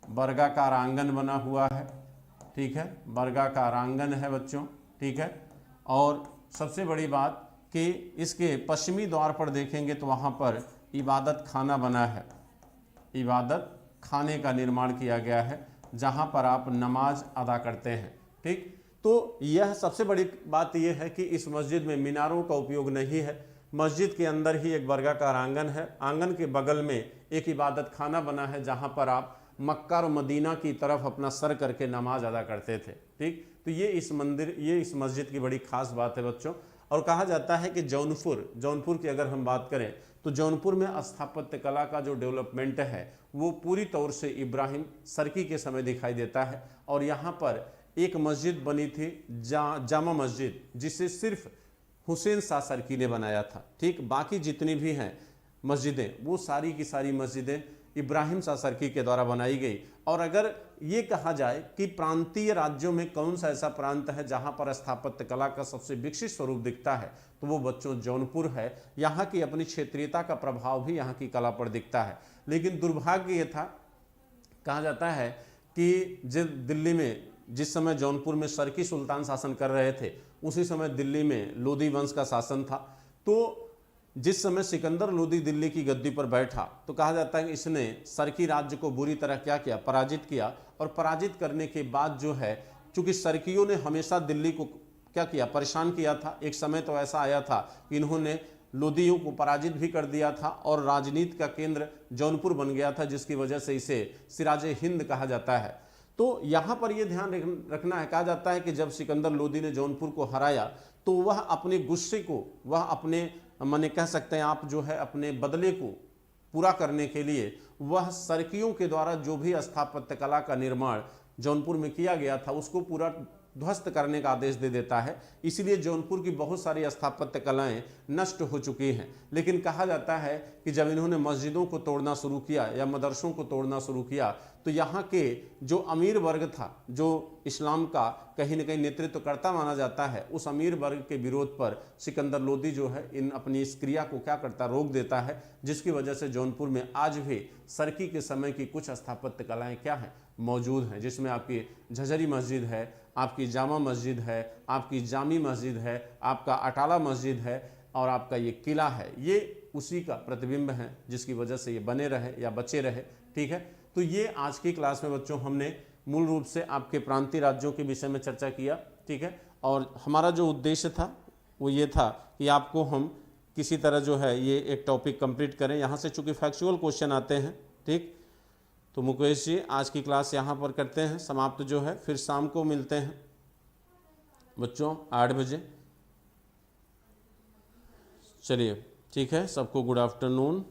वर्गाकार आंगन बना हुआ है, ठीक है। वर्गाकार आंगन है बच्चों, ठीक है। और सबसे बड़ी बात कि इसके पश्चिमी द्वार पर देखेंगे तो वहाँ पर इबादत खाना बना है, इबादत खाने का निर्माण किया गया है, जहाँ पर आप नमाज अदा करते हैं, ठीक। तो यह सबसे बड़ी बात यह है कि इस मस्जिद में मीनारों का उपयोग नहीं है। मस्जिद के अंदर ही एक वर्गाकार आंगन है, आंगन के बगल में एक इबादत खाना बना है, जहाँ पर आप मक्का और मदीना की तरफ अपना सर करके नमाज अदा करते थे, ठीक। तो ये इस मस्जिद की बड़ी खास बात है बच्चों। और कहा जाता है कि जौनपुर की अगर हम बात करें तो जौनपुर में स्थापत्य कला का जो डेवलपमेंट है वो पूरी तौर से इब्राहिम सरकी के समय दिखाई देता है। और यहाँ पर एक मस्जिद बनी थी जामा मस्जिद, जिसे सिर्फ हुसैन शाह सरकी ने बनाया था, ठीक। बाकी जितनी भी हैं मस्जिदें वो सारी की सारी मस्जिदें इब्राहिम शाह सरकी के द्वारा बनाई गई। और अगर ये कहा जाए कि प्रांतीय राज्यों में कौन सा ऐसा प्रांत है जहाँ पर स्थापत्य कला का सबसे विकसित स्वरूप दिखता है, तो वो बच्चों जौनपुर है। यहाँ की अपनी क्षेत्रीयता का प्रभाव भी यहाँ की कला पर दिखता है। लेकिन दुर्भाग्य ये था, कहा जाता है कि दिल्ली में जिस समय जौनपुर में सरकी सुल्तान शासन कर रहे थे, उसी समय दिल्ली में लोदी वंश का शासन था। तो जिस समय सिकंदर लोदी दिल्ली की गद्दी पर बैठा तो कहा जाता है कि इसने सरकी राज्य को बुरी तरह क्या किया, पराजित किया। और पराजित करने के बाद जो है, चूंकि सरकियों ने हमेशा दिल्ली को क्या किया, परेशान किया था। एक समय तो ऐसा आया था कि इन्होंने लोदियों को पराजित भी कर दिया था और राजनीति का केंद्र जौनपुर बन गया था, जिसकी वजह से इसे सिराज हिंद कहा जाता है। तो यहाँ पर यह ध्यान रखना है, कहा जाता है कि जब सिकंदर लोदी ने जौनपुर को हराया तो वह अपने गुस्से को, वह अपने माने कह सकते हैं आप जो है अपने बदले को पूरा करने के लिए वह सरकियों के द्वारा जो भी स्थापत्य कला का निर्माण जौनपुर में किया गया था उसको पूरा ध्वस्त करने का आदेश दे देता है। इसलिए जौनपुर की बहुत सारी स्थापत्य कलाएं नष्ट हो चुकी हैं। लेकिन कहा जाता है कि जब इन्होंने मस्जिदों को तोड़ना शुरू किया या मदरसों को तोड़ना शुरू किया तो यहाँ के जो अमीर वर्ग था, जो इस्लाम का कहीं न कहीं नेतृत्व करता माना जाता है, उस अमीर वर्ग के विरोध पर सिकंदर लोदी जो है इन अपनी इस क्रिया को क्या करता, रोक देता है, जिसकी वजह से जौनपुर में आज भी सरकी के समय की कुछ स्थापत्य कलाएँ क्या हैं, मौजूद हैं। जिसमें आपकी झझरी मस्जिद है, आपकी जामा मस्जिद है, आपकी जामी मस्जिद है, आपका अटाला मस्जिद है और आपका ये किला है। ये उसी का प्रतिबिंब है जिसकी वजह से ये बने रहे या बचे रहे, ठीक है। तो ये आज की क्लास में बच्चों हमने मूल रूप से आपके प्रांतीय राज्यों के विषय में चर्चा किया, ठीक है। और हमारा जो उद्देश्य था वो ये था कि आपको हम किसी तरह जो है ये एक टॉपिक कंप्लीट करें। यहाँ से चूँकि फैक्चुअल क्वेश्चन आते हैं, ठीक। तो मुकेश जी आज की क्लास यहाँ पर करते हैं समाप्त जो है, फिर शाम को मिलते हैं बच्चों 8 बजे। चलिए ठीक है, सबको गुड आफ्टरनून।